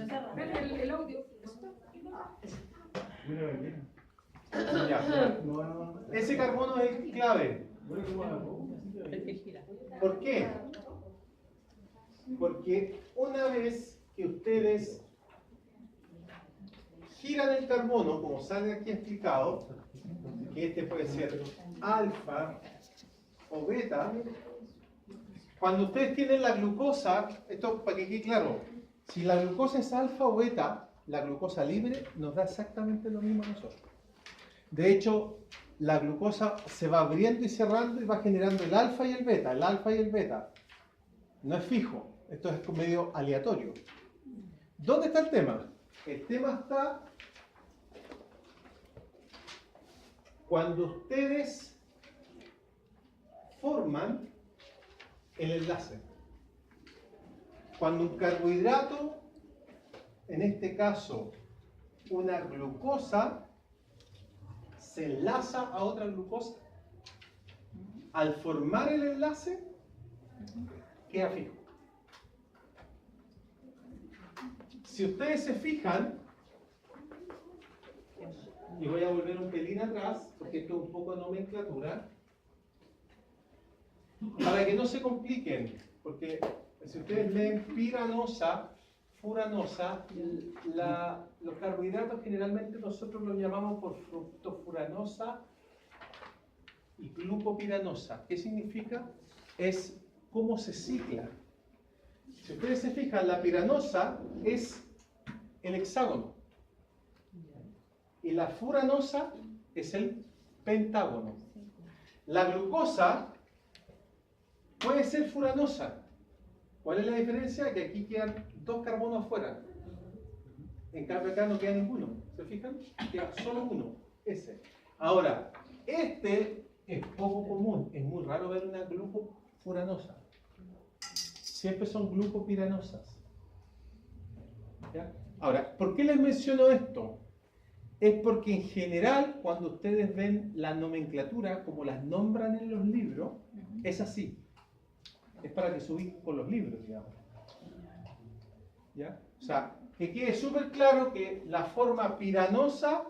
El audio. Ya. Ese carbono es clave. ¿Por qué? Porque una vez que ustedes giran el carbono, como sale aquí explicado, que este puede ser alfa o beta, cuando ustedes tienen la glucosa, esto para que quede claro, si la glucosa es alfa o beta, la glucosa libre nos da exactamente lo mismo a nosotros. De hecho, la glucosa se va abriendo y cerrando y va generando el alfa y el beta, el alfa y el beta. No es fijo, esto es medio aleatorio. ¿Dónde está el tema? El tema está cuando ustedes forman el enlace. Cuando un carbohidrato, en este caso una glucosa, se enlaza a otra glucosa, al formar el enlace, queda fijo. Si ustedes se fijan, y voy a volver un pelín atrás, porque esto es un poco de nomenclatura, para que no se compliquen, porque si ustedes leen piranosa, furanosa, los carbohidratos generalmente nosotros los llamamos por fructofuranosa y glucopiranosa. ¿Qué significa? Es cómo se cicla. Si ustedes se fijan, la piranosa es el hexágono y la furanosa es el pentágono. La glucosa puede ser furanosa. ¿Cuál es la diferencia? Que aquí quedan dos carbonos afuera. En cambio acá no queda ninguno. ¿Se fijan? Queda solo uno. Ese. Ahora, este es poco común. Es muy raro ver una glucofuranosa. Siempre son glucopiranosas. ¿Ya? Ahora, ¿por qué les menciono esto? Es porque en general, cuando ustedes ven la nomenclatura, como las nombran en los libros, es así. Es para que se ubiquen con los libros, digamos. ¿Ya? O sea, que quede súper claro que la forma piranosa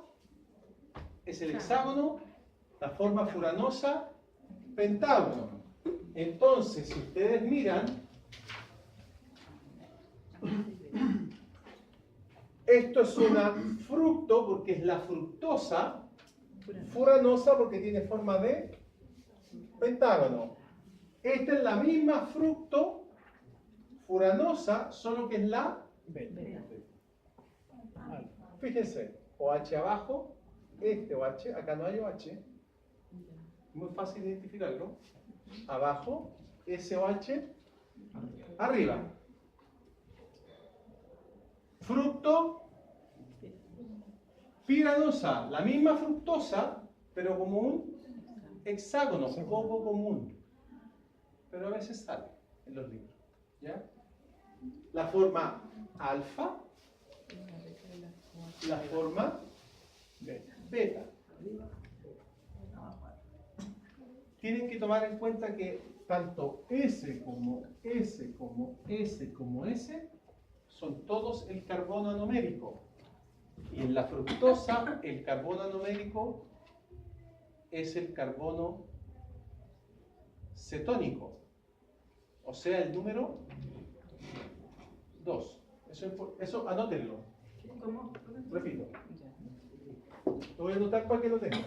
es el hexágono, la forma furanosa, pentágono. Entonces, si ustedes miran, esto es una fructo porque es la fructosa, furanosa porque tiene forma de pentágono. Esta es la misma fructo furanosa, solo que es la beta. Fíjense, OH abajo, este OH, acá no hay OH. Muy fácil identificarlo. Abajo, SOH, arriba. Fructo piranosa, la misma fructosa, pero como un hexágono, poco común. Pero a veces sale en los libros. ¿Ya? La forma alfa, la forma beta. Tienen que tomar en cuenta que tanto S como S como S como S son todos el carbono anomérico. Y en la fructosa, el carbono anomérico es el carbono cetónico. O sea, el número 2. Eso anótenlo. ¿Cómo? Repito. Lo voy a anotar para que lo tengan.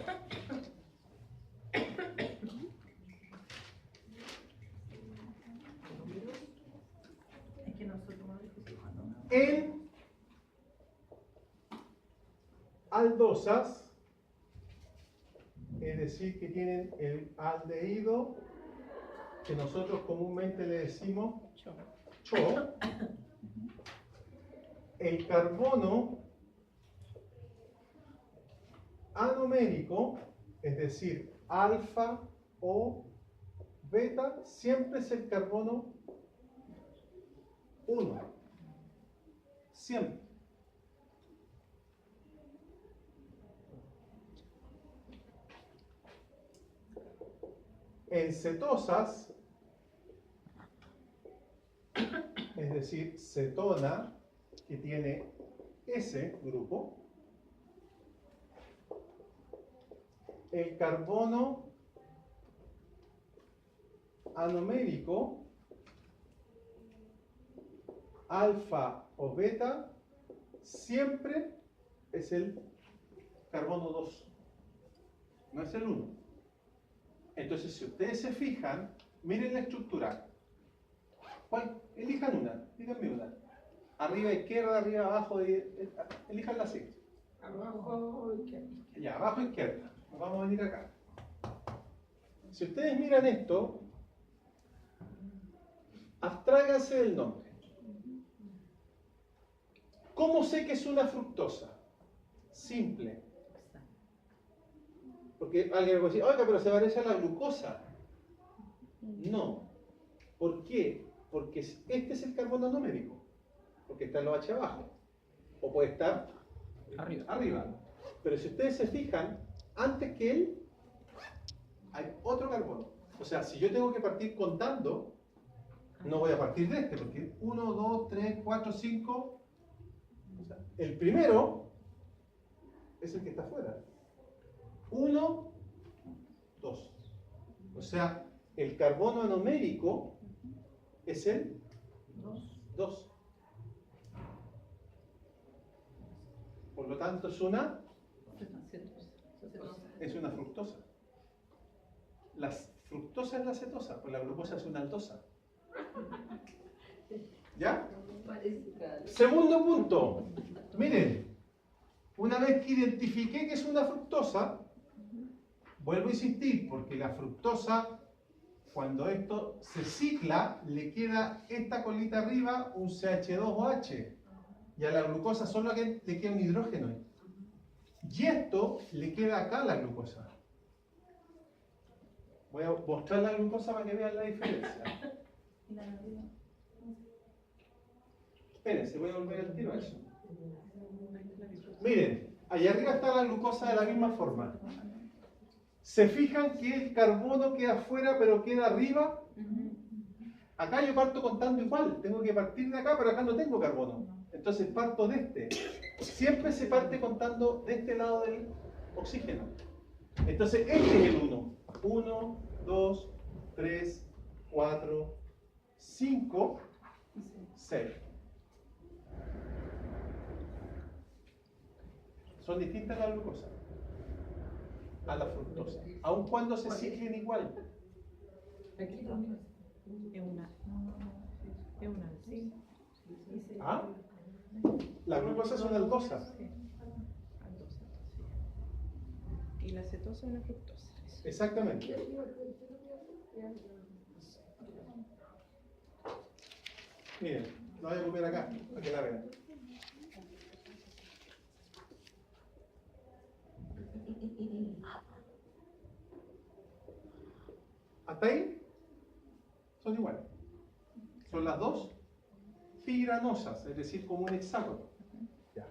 En aldosas, es decir, que tienen el aldehído, que nosotros comúnmente le decimos CHO, el carbono anomérico, es decir, alfa o beta, siempre es el carbono 1. Siempre. En cetosas, es decir, cetona, que tiene ese grupo, el carbono anomérico alfa o beta siempre es el carbono 2, no es el 1. Entonces, si ustedes se fijan, miren la estructura. Elijan una, díganme una. Arriba izquierda, arriba abajo, elijan así. Abajo, izquierda. Ya, abajo izquierda. Nos vamos a venir acá. Si ustedes miran esto, abstráiganse del nombre. ¿Cómo sé que es una fructosa? Simple. Porque alguien me puede decir, oiga, pero se parece a la glucosa. No. ¿Por qué? Porque este es el carbono anomérico. Porque está en los H abajo. O puede estar arriba. Pero si ustedes se fijan, antes que él, hay otro carbono. O sea, si yo tengo que partir contando, no voy a partir de este, porque 1, 2, 3, 4, 5. O sea, el primero es el que está afuera. 1, 2. O sea, el carbono anomérico es el 2. Por lo tanto, es una fructosa. La fructosa es la cetosa, pues la glucosa es una aldosa. ¿Ya? Segundo punto. Miren, una vez que identifiqué que es una fructosa, vuelvo a insistir, porque la fructosa, cuando esto se cicla, le queda esta colita arriba, un CH2OH. Y a la glucosa solo le queda un hidrógeno. Y esto le queda acá a la glucosa. Voy a mostrar la glucosa para que vean la diferencia. Espérense, voy a volver al tiro a eso. Miren, allá arriba está la glucosa de la misma forma. ¿Se fijan que el carbono queda afuera pero queda arriba? Acá yo parto contando igual. Tengo que partir de acá, pero acá no tengo carbono. Entonces parto de este. Siempre se parte contando de este lado del oxígeno. Entonces este es el 1. 1, 2, 3, 4, 5, 6. Son distintas las glucosas a la fructosa, aun cuando se ciclen igual. Aquí también. ¿Ah? La glucosa es una aldosa. Y la cetosa es una fructosa. Exactamente. Miren, la voy a copiar acá para que la vean. ¿Hasta ahí? Son iguales. Son las dos fibranosas, es decir, como un hexágono. Ya.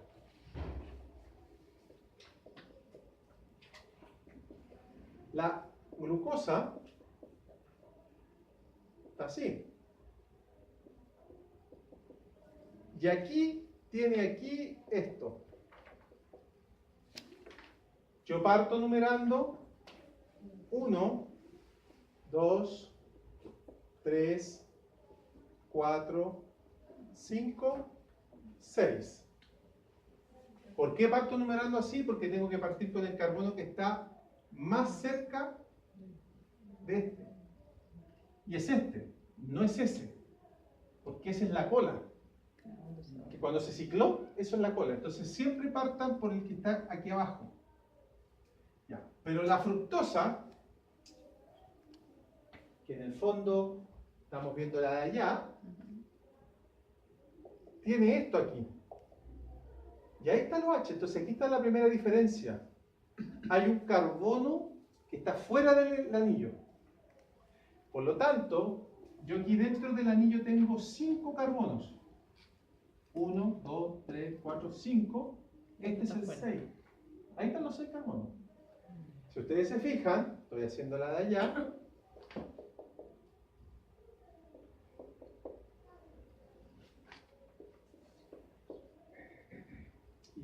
La glucosa está así. Y aquí tiene aquí esto. Yo parto numerando 1, 2, 3, 4, 5, 6. ¿Por qué parto numerando así? Porque tengo que partir con el carbono que está más cerca de este. Y es este, no es ese. Porque esa es la cola. Que cuando se cicló, eso es la cola. Entonces siempre partan por el que está aquí abajo. Ya. Pero la fructosa, que en el fondo estamos viendo la de allá, tiene esto aquí. Y ahí está el OH. Entonces aquí está la primera diferencia. Hay un carbono que está fuera del anillo. Por lo tanto, yo aquí dentro del anillo tengo 5 carbonos. 1, 2, 3, 4, 5. Este es el 6. Ahí están los 6 carbonos. Si ustedes se fijan, estoy haciendo la de allá.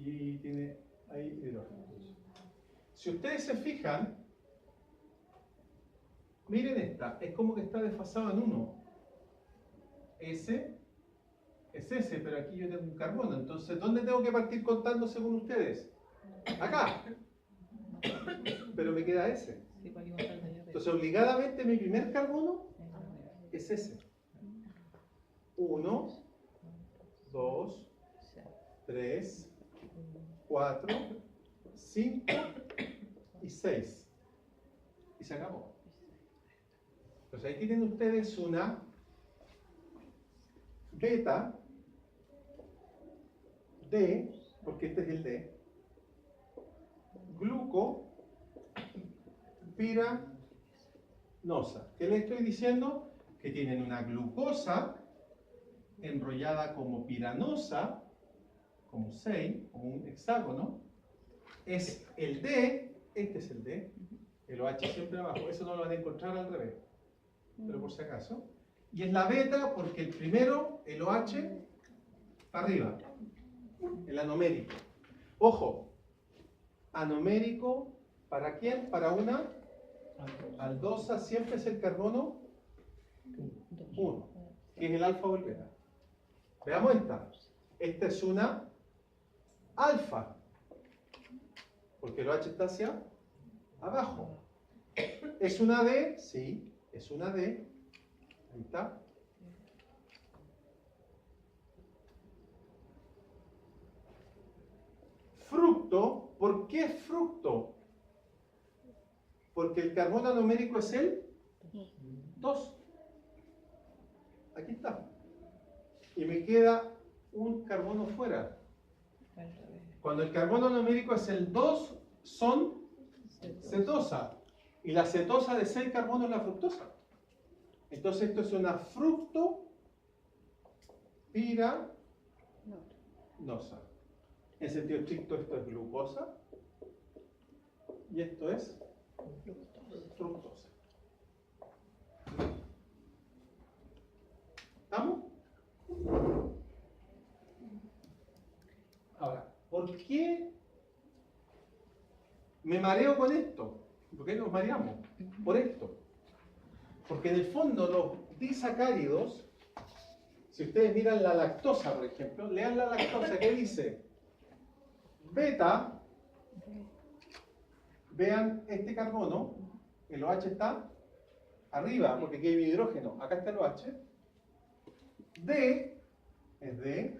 y tiene ahí hidrógeno. Si ustedes se fijan, miren esta, es como que está desfasado en 1. Ese es ese, pero aquí yo tengo un carbono. Entonces, ¿dónde tengo que partir contando según ustedes? Acá. Pero me queda ese. Sí, para que contar de allá arriba. Entonces, obligadamente mi primer carbono es ese. 1, 2, 3, 4, 5 y 6. Y se acabó. Entonces ahí tienen ustedes una beta D, porque este es el D, glucopiranosa. ¿Qué les estoy diciendo? Que tienen una glucosa enrollada como piranosa, como 6, como un hexágono. Es el D, este es el D, el OH siempre abajo, eso no lo van a encontrar al revés, pero por si acaso. Y es la beta porque el primero, el OH, para arriba, el anomérico. Ojo, anomérico, ¿para quién? Para una aldosa, siempre es el carbono 1, que es el alfa o el beta. Veamos esta. Esta es una alfa, porque el OH está hacia abajo. ¿Es una D? Sí, es una D. Ahí está. Fructo, ¿por qué fructo? Porque el carbono anomérico es el 2. Aquí está. Y me queda un carbono fuera. Cuando el carbono anomérico es el 2, son cetosa. Y la cetosa de 6 carbonos es la fructosa. Entonces esto es una fructopiranosa. En sentido estricto esto es glucosa. Y esto es fructosa. ¿Estamos? Ahora, ¿por qué me mareo con esto? ¿Por qué nos mareamos? Por esto. Porque en el fondo los disacáridos, si ustedes miran la lactosa, por ejemplo, lean la lactosa, ¿qué dice? Beta, vean este carbono, el OH está arriba, porque aquí hay hidrógeno, acá está el OH. D, es D.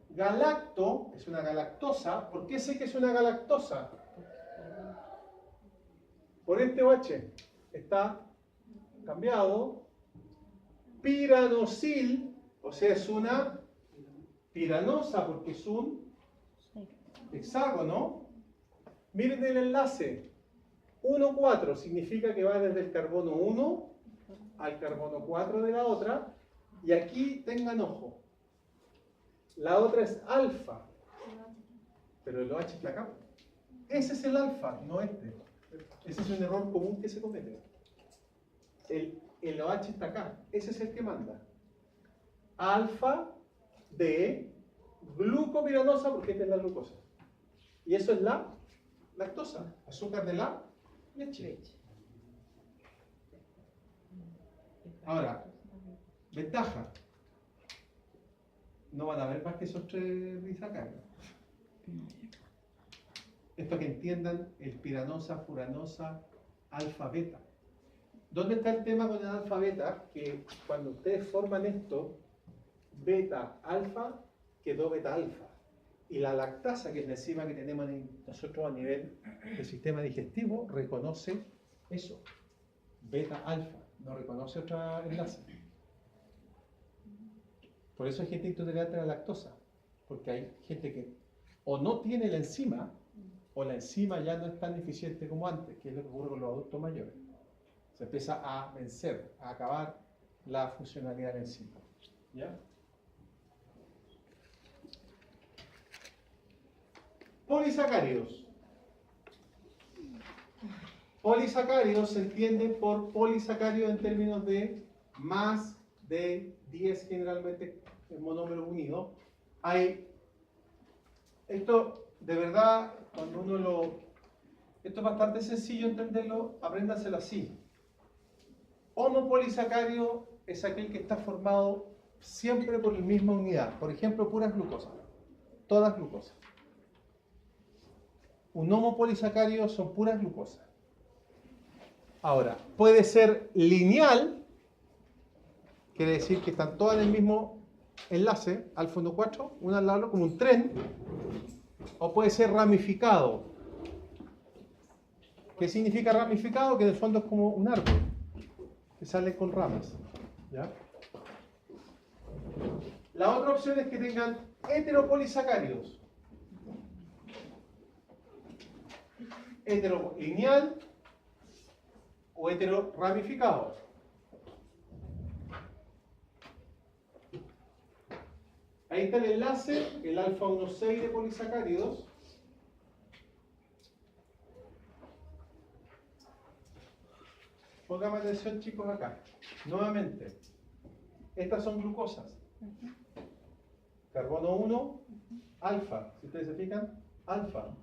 Galacto, es una galactosa. ¿Por qué sé que es una galactosa? Por este OH está cambiado. Piranosil, o sea, es una piranosa porque es un hexágono. Miren el enlace. 1, 4 significa que va desde el carbono 1 al carbono 4 de la otra. Y aquí tengan ojo. La otra es alfa. Pero el OH está acá. Ese es el alfa, no este. Ese es un error común que se comete. El OH está acá. Ese es el que manda. Alfa de glucopiranosa, porque esta es la glucosa. Y eso es la lactosa, azúcar de la leche. Ahora, ventaja. No van a ver más que esos 3 disacáridos. Esto que entiendan el piranosa, furanosa, alfa, beta. ¿Dónde está el tema con el alfa, beta? Que cuando ustedes forman esto, beta, alfa, quedó beta, alfa. Y la lactasa, que es la enzima que tenemos nosotros a nivel del sistema digestivo, reconoce eso, beta, alfa. No reconoce otra enlace. Por eso hay gente intolerante a la lactosa, porque hay gente que o no tiene la enzima, o la enzima ya no es tan eficiente como antes, que es lo que ocurre con los adultos mayores. Se empieza a vencer, a acabar la funcionalidad de la enzima. ¿Ya? Polisacáridos. Polisacáridos se entienden por polisacáridos en términos de más de 10 generalmente en monómeros unidos. Esto de verdad, cuando uno lo... Esto es bastante sencillo entenderlo, apréndaselo así. Homopolisacárido es aquel que está formado siempre por la misma unidad. Por ejemplo, puras glucosas. Todas glucosas. Un homopolisacárido son puras glucosas. Ahora, puede ser lineal, quiere decir que están todas en el mismo enlace, alfa 1,4, una al lado, como un tren, o puede ser ramificado. ¿Qué significa ramificado? Que en el fondo es como un árbol, que sale con ramas. ¿Ya? La otra opción es que tengan heteropolisacáridos. Heterolineal o heteroramificado. Ahí está el enlace, el alfa 1,6 de polisacáridos. Pónganme atención, chicos, acá. Nuevamente, estas son glucosas. Carbono 1, alfa. Si ustedes se fijan, alfa.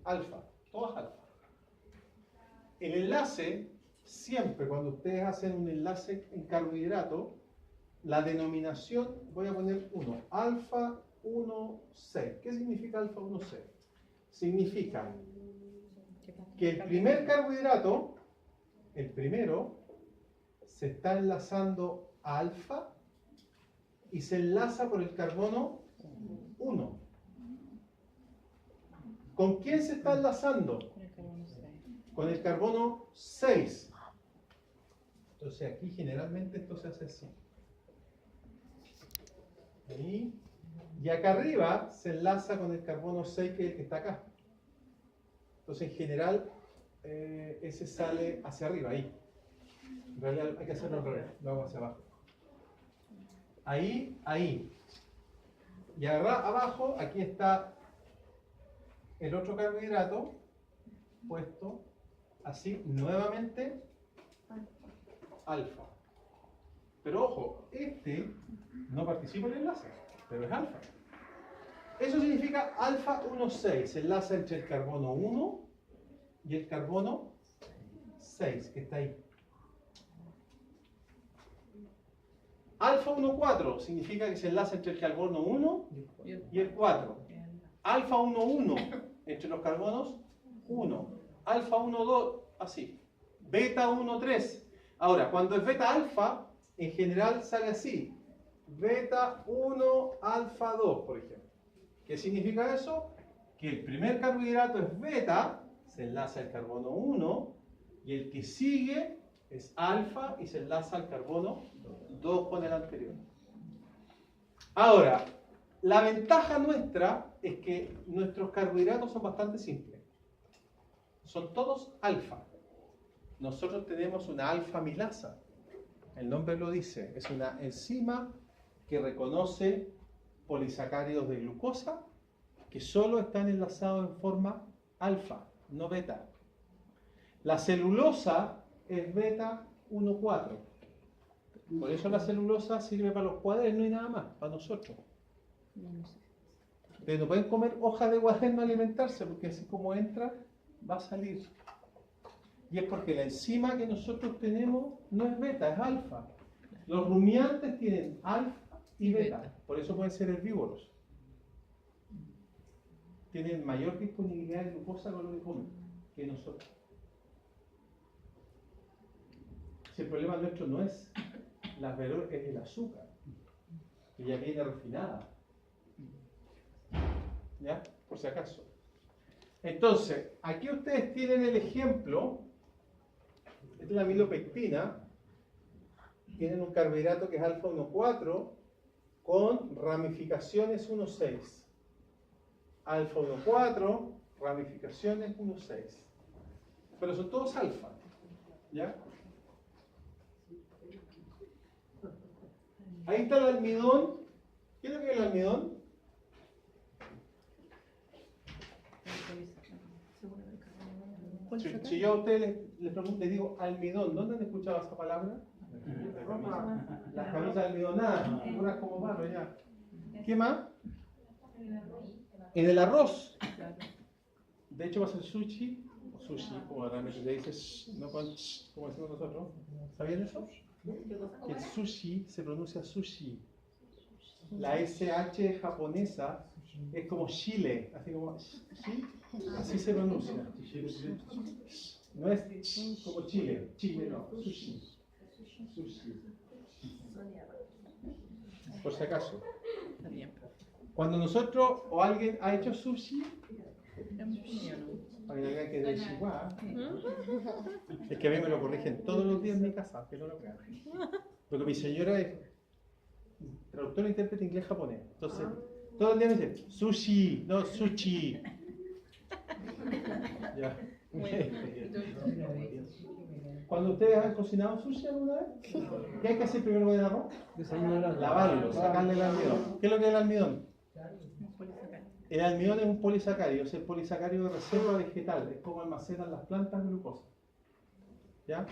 Alfa. Todas alfa. El enlace, siempre cuando ustedes hacen un enlace en carbohidrato, la denominación, voy a poner 1, alfa 1,6. ¿Qué significa alfa 1,6? Significa que el primer carbohidrato, el primero, se está enlazando a alfa y se enlaza por el carbono 1. ¿Con quién se está enlazando? Con el carbono 6. Entonces aquí generalmente esto se hace así. Ahí. Y acá arriba se enlaza con el carbono 6, que es el que está acá. Entonces en general ese sale hacia arriba, ahí. En realidad hay que hacerlo al revés, lo hago hacia abajo. Ahí, ahí. Y abajo, aquí está el otro carbohidrato puesto así, nuevamente alfa. Pero ojo, este no participa en el enlace, pero es alfa. Eso significa alfa 1,6, se enlaza entre el carbono 1 y el carbono 6, que está ahí. Alfa 1,4 significa que se enlaza entre el carbono 1 y el 4. Alfa 1,1 entre los carbonos 1. Alfa 1,2, así. Beta 1,3. Ahora, cuando es beta alfa, en general sale así. Beta 1, alfa 2, por ejemplo. ¿Qué significa eso? Que el primer carbohidrato es beta, se enlaza al carbono 1, y el que sigue es alfa y se enlaza al carbono 2 con el anterior. Ahora, la ventaja nuestra es que nuestros carbohidratos son bastante simples. Son todos alfa. Nosotros tenemos una alfa amilasa. El nombre lo dice. Es una enzima que reconoce polisacáridos de glucosa que solo están enlazados en forma alfa, no beta. La celulosa es beta 1,4. Por eso la celulosa sirve para los cuadernos y nada más, para nosotros. Pero no pueden comer hojas de cuaderno alimentarse, porque así como entra, va a salir. Y es porque la enzima que nosotros tenemos no es beta, es alfa. Los rumiantes tienen alfa y beta, por eso pueden ser herbívoros. Tienen mayor disponibilidad de glucosa con lo que comen que nosotros. Si el problema nuestro no es la verdura, es el azúcar, que ya viene refinada. ¿Ya? Por si acaso. Entonces, aquí ustedes tienen el ejemplo. Esta es la amilopectina. Tienen un carbohidrato que es alfa 1,4 con ramificaciones 1,6. Alfa 1,4, ramificaciones 1,6. Pero son todos alfa. ¿Ya? Ahí está el almidón. ¿Qué es lo que es el almidón? Si yo a ustedes les pregunto, les digo almidón, ¿dónde han escuchado esa palabra? Las camisas almidonadas, unas como palos ya. ¿Qué más? En el arroz, Claro. de hecho va a ser sushi, o sushi, o realmente se dice, no con ch, como decimos nosotros. ¿Sabían eso? Que el sushi se pronuncia sushi. La SH japonesa es como Chile, así como ¿sí? Así se pronuncia. No es ch como Chile, Chile no, sushi. Sushi. Por si acaso. Está bien. Cuando nosotros o alguien ha hecho sushi, Hemos comido, ¿no? para que vean que es de Chihuahua, es que a mí me lo corrigen todos los días en mi casa, que no lo crean. Porque mi señora es traductora e intérprete inglés-japonés. Entonces, todo el día me dice sushi, no sushi. Ya. Cuando ustedes han cocinado sushi alguna vez, ¿qué hay que hacer primero con el arroz? Lavarlo, sacarle el almidón. ¿Qué es lo que es el almidón? Un polisacárido. El almidón es un polisacárido, es el polisacárido de reserva vegetal, es como almacenan las plantas glucosa. ¿Ya?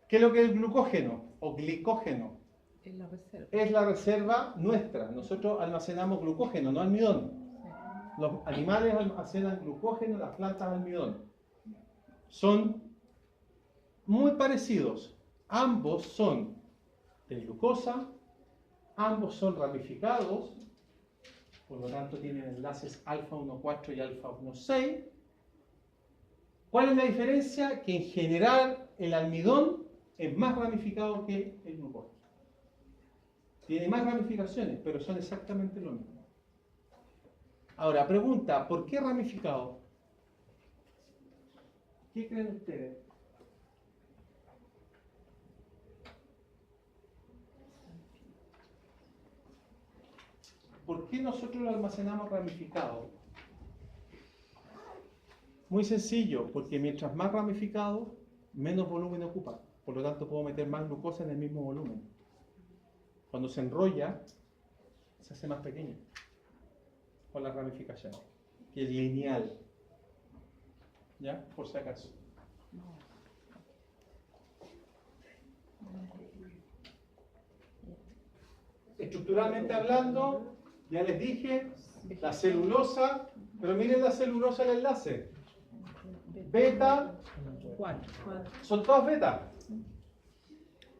¿Qué es lo que es el glucógeno o glicógeno? Es la reserva. Es la reserva nuestra. Nosotros almacenamos glucógeno, no almidón. Los animales almacenan glucógeno, las plantas almidón. Son muy parecidos. Ambos son de glucosa, ambos son ramificados, por lo tanto tienen enlaces alfa 1,4 y alfa 1,6. ¿Cuál es la diferencia? Que en general el almidón es más ramificado que el glucógeno. Tiene más ramificaciones, pero son exactamente lo mismo. Ahora, pregunta, ¿por qué ramificado? ¿Qué creen ustedes? ¿Por qué nosotros lo almacenamos ramificado? Muy sencillo, porque mientras más ramificado, menos volumen ocupa. Por lo tanto, puedo meter más glucosa en el mismo volumen. Cuando se enrolla, se hace más pequeño con la ramificación, que es lineal. ¿Ya? Por si acaso. Estructuralmente hablando, ya les dije, la celulosa, pero miren la celulosa del enlace. Beta, ¿Cuál? son todas beta.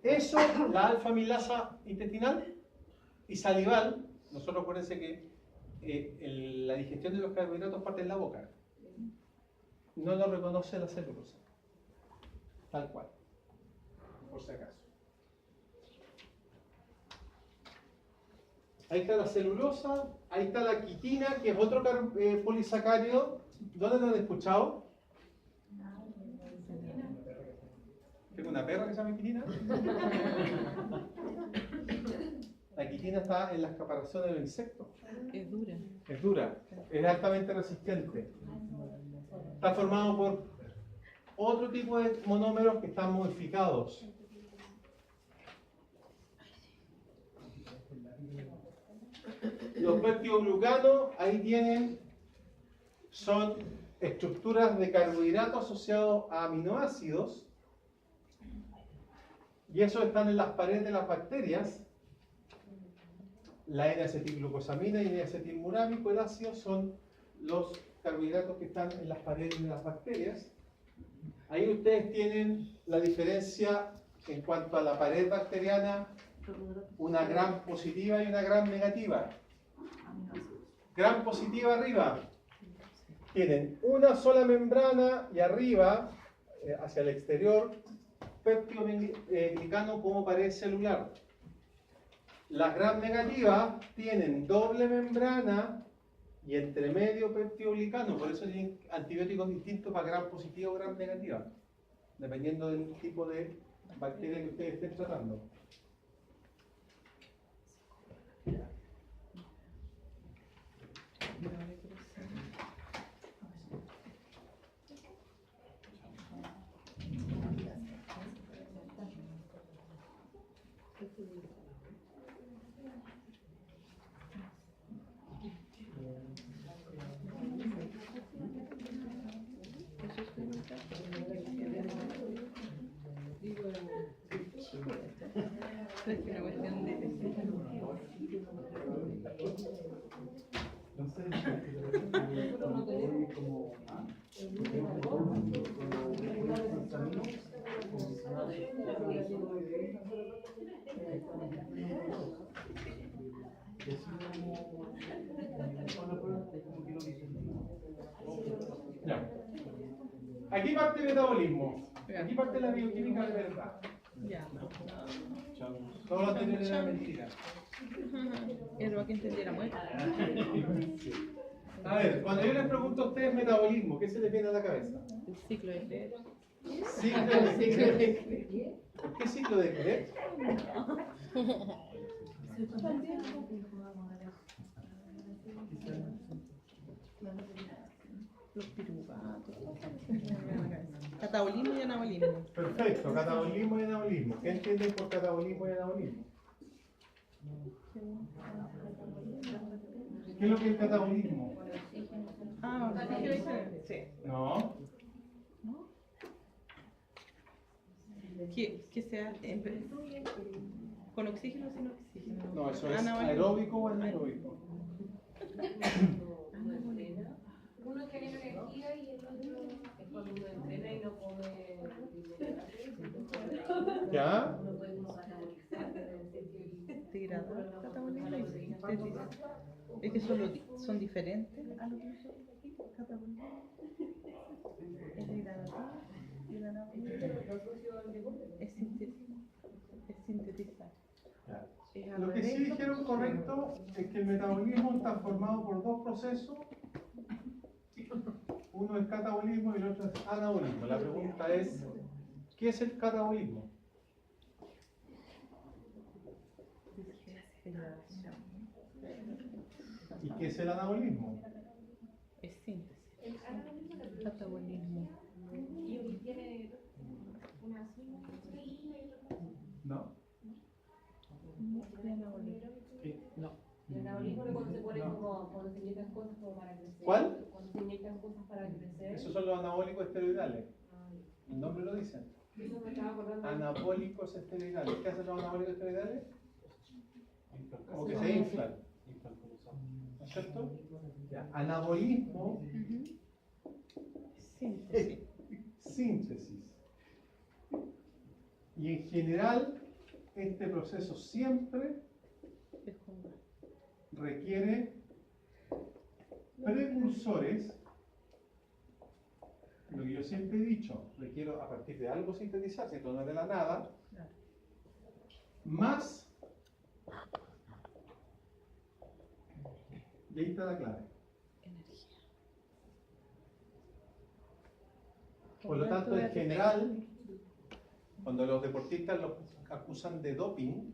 Eso, la alfa-amilasa intestinal y salival, nosotros acuérdense que la digestión de los carbohidratos parte en la boca. No lo reconoce la celulosa. Tal cual. Por si acaso. Ahí está la celulosa, ahí está la quitina, que es otro polisacárido. ¿Dónde lo han escuchado? ¿Tengo una perra que se llama quitina? La quitina está en las caparazones de los insectos. Es dura. Es dura, es altamente resistente. Está formado por otro tipo de monómeros que están modificados. Los peptidoglucanos, ahí tienen, son estructuras de carbohidratos asociados a aminoácidos. Y esos están en las paredes de las bacterias. La N-acetilglucosamina y N-acetilmurámico, el ácido, son los carbohidratos que están en las paredes de las bacterias. Ahí ustedes tienen la diferencia en cuanto a la pared bacteriana, una gram positiva y una gram negativa. Gram positiva arriba, tienen una sola membrana y arriba, hacia el exterior, peptidoglicano como pared celular. Las gram negativas tienen doble membrana y entre medio peptidoglicano, por eso tienen antibióticos distintos para gram positiva o gram negativa, dependiendo del tipo de bacteria que ustedes estén tratando. Es una cuestión de... Ya. Aquí parte el metabolismo. Aquí parte la bioquímica de verdad. Ya. Todo lo anterior era mentira. Era para que entendiéramos. A ver, cuando yo les pregunto a ustedes metabolismo, ¿qué se les viene a la cabeza? El ciclo de Krebs. Ciclo de Krebs. ¿Qué ciclo de Krebs? Los piruvatos. Catabolismo y anabolismo. Perfecto, catabolismo y anabolismo. ¿Qué entienden por catabolismo y anabolismo? ¿Qué es lo que es el catabolismo? Ah, sí. No. Que sea con oxígeno o sin oxígeno. No, eso es Anabolismo. aeróbico o anaeróbico. Uno genera energía y el otro es cuando uno entrena y no come. ¿Ya? Uno puede catabolizar, Degradar, catabolismo y sintetizar. Es que son diferentes a lo que uso aquí, catabolismo. Es degradativo y el anabolismo es sintetizar. Es al Lo que sí revés. dijeron correcto es que el metabolismo está formado por dos procesos. Uno es catabolismo y el otro es anabolismo. La pregunta es, ¿qué es el catabolismo? Degradación. ¿Y qué es el anabolismo? Es síntesis. Catabolismo. y tiene una suma. ¿No? De anabolismo. No. El anabolismo es cuando se pone como cuando se inyectan cosas como para crecer. ¿Cuál? Cuando se inyectan cosas para crecer. Esos son los anabólicos esteroidales. El nombre lo dice. Eso me estaba acordando. Anabólicos esteroidales. ¿Qué hacen los anabólicos esteroidales? Como que se inflan. ¿No es cierto? Ya. Anabolismo Síntesis. es síntesis. Y en general, este proceso siempre Es con gas. requiere precursores. Lo que yo siempre he dicho, requiero a partir de algo sintetizar, si esto no es de la nada, Claro. más. Y ahí está la clave. Energía. Por lo tanto, en general, cuando los deportistas los acusan de doping,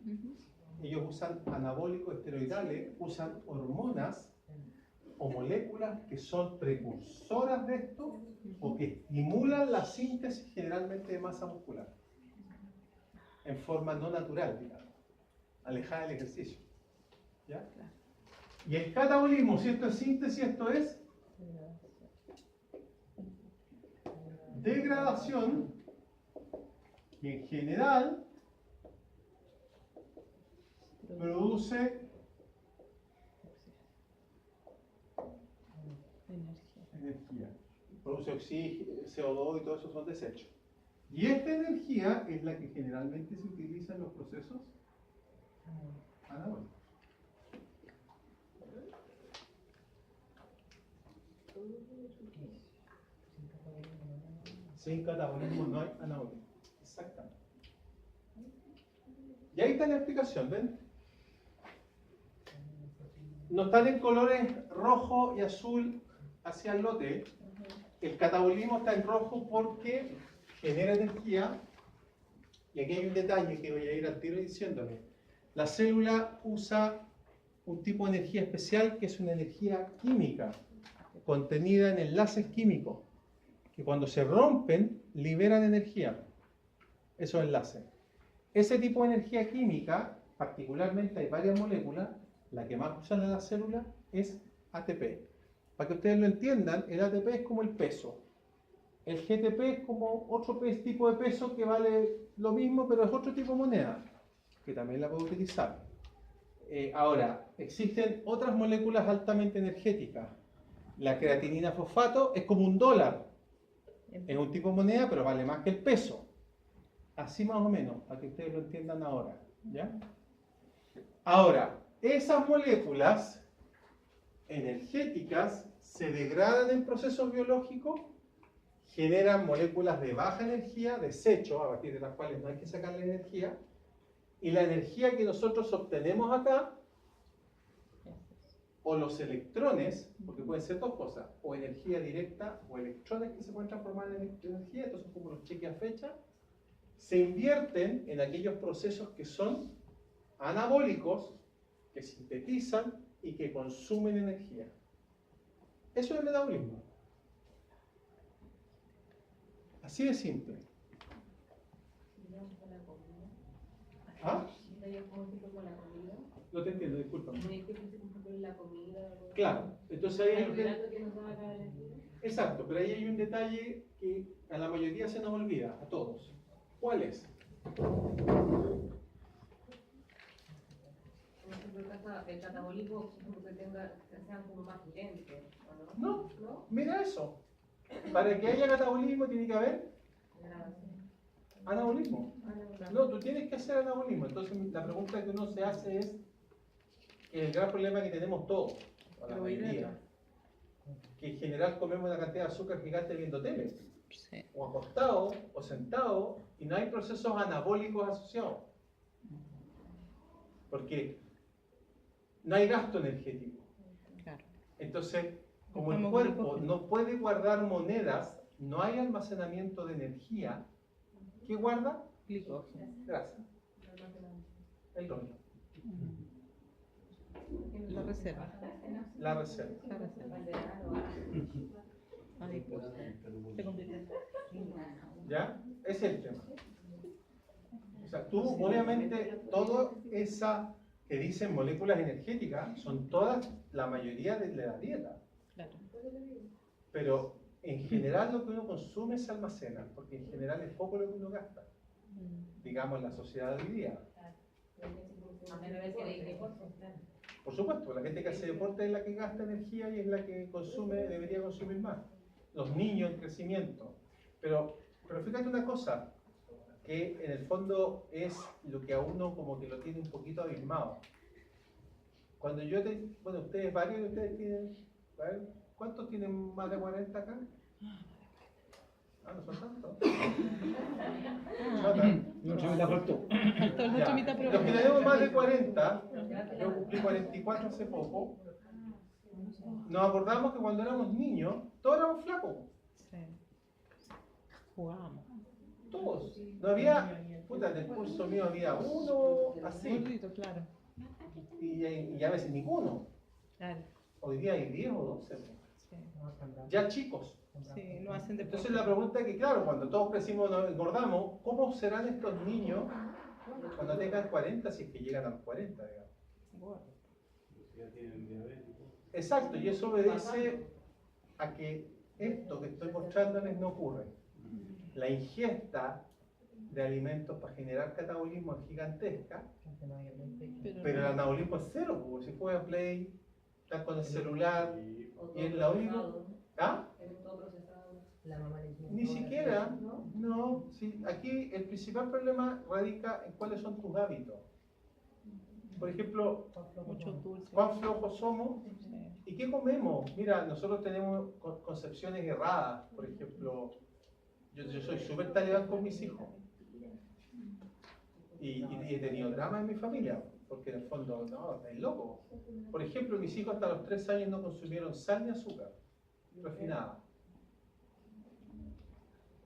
ellos usan anabólicos esteroidales, usan hormonas o moléculas que son precursoras de esto o que estimulan la síntesis generalmente de masa muscular en forma no natural, digamos, alejada del ejercicio. ¿Ya? Y el catabolismo, si esto es síntesis, esto es degradación, y en general produce energía. Produce oxígeno, CO2 y todo eso son desechos. Y esta energía es la que generalmente se utiliza en los procesos anabólicos. Sin catabolismo no hay anabolismo. Exactamente. Y ahí está la explicación, ¿ven? No están en colores rojo y azul hacia el lote. El catabolismo está en rojo porque genera energía. Y aquí hay un detalle que voy a ir al tiro diciéndole. La célula usa un tipo de energía especial que es una energía química contenida en enlaces químicos que cuando se rompen liberan energía, esos enlaces. Ese tipo de energía química, particularmente hay varias moléculas, la que más usan en la célula es ATP. Para que ustedes lo entiendan, el ATP es como el peso. El GTP es como otro tipo de peso que vale lo mismo, pero es otro tipo de moneda, que también la puedo utilizar. Ahora, existen otras moléculas altamente energéticas. La creatinina fosfato es como $1. Es un tipo de moneda, pero vale más que el peso. Así más o menos, para que ustedes lo entiendan ahora. ¿Ya? Ahora, esas moléculas energéticas se degradan en procesos biológicos, generan moléculas de baja energía, desechos, a partir de las cuales no hay que sacar la energía, y la energía que nosotros obtenemos acá, o los electrones, porque pueden ser dos cosas, o energía directa o electrones que se pueden transformar en energía, estos son como los cheques a fecha, se invierten en aquellos procesos que son anabólicos, que sintetizan y que consumen energía. Eso es el metabolismo. Así de simple. ¿Ah? No te entiendo, disculpa. Claro, entonces ahí hay un exacto, pero ahí hay un detalle que a la mayoría se nos olvida, a todos. ¿Cuál es? El catabólico que sean como más lentes, ¿o no? No, mira eso. Para que haya catabolismo tiene que haber anabolismo. No, tú tienes que hacer anabolismo. Entonces la pregunta que uno se hace es el gran problema que tenemos todos, o la mayoría, que en general comemos una cantidad de azúcar gigante viendo tele, Sí. o acostado, o sentado, y no hay procesos anabólicos asociados. Porque no hay gasto energético. Claro. Entonces, como el Estamos cuerpo glucógenos. no puede guardar monedas, no hay almacenamiento de energía, ¿qué guarda? Glicógeno. Grasa. El rollo. La reserva. La reserva. La reserva. Ahí pues. Se convierte. ¿Ya? Ese es el tema. O sea, tú, obviamente, todo esa que dicen moléculas energéticas son todas, la mayoría de la dieta. Claro. Pero en general lo que uno consume se almacena, porque en general es poco lo que uno gasta, digamos, en la sociedad de hoy día. Por supuesto, la gente que hace deporte es la que gasta energía y es la que consume, debería consumir más. Los niños en crecimiento. Pero fíjate una cosa, que en el fondo es lo que a uno como que lo tiene un poquito abismado. Cuando yo bueno, ustedes, varios de ustedes tienen, ¿cuántos tienen más de 40 acá? Ah, no son tantos. No tanto. No se me la faltó. Esto es Ya. nuestra mitad Los que programa. tenemos más de 40, yo cumplí 44 hace poco, nos acordamos que cuando éramos niños, todos éramos flacos. Sí. Jugamos. Todos. No había, puta, en el curso mío había uno así, Gordito, claro. y a veces ninguno. Claro. Hoy día hay 10 o 12, Sí. ya chicos. Sí, no hacen deporte. Entonces la pregunta es que, claro, cuando todos crecimos, nos engordamos, ¿cómo serán estos niños cuando tengan 40, si es que llegan a los 40, digamos? Gordo. Exacto, y eso obedece a que esto que estoy mostrándoles no ocurre. La ingesta de alimentos para generar catabolismo es gigantesca, pero el anabolismo es cero, porque si juegan Play, están con el celular, y es la única... ¿Ah? Ni siquiera, no, sí, aquí el principal problema radica en cuáles son tus hábitos. Por ejemplo, Mucho dulce. ¿cuán flojos somos? Sí. ¿Y qué comemos? Mira, nosotros tenemos concepciones erradas. Por ejemplo, yo soy súper talibán con mis hijos. Y he tenido drama en mi familia, porque en el fondo, no, es loco. Por ejemplo, mis hijos hasta los 3 años no consumieron sal ni azúcar refinada.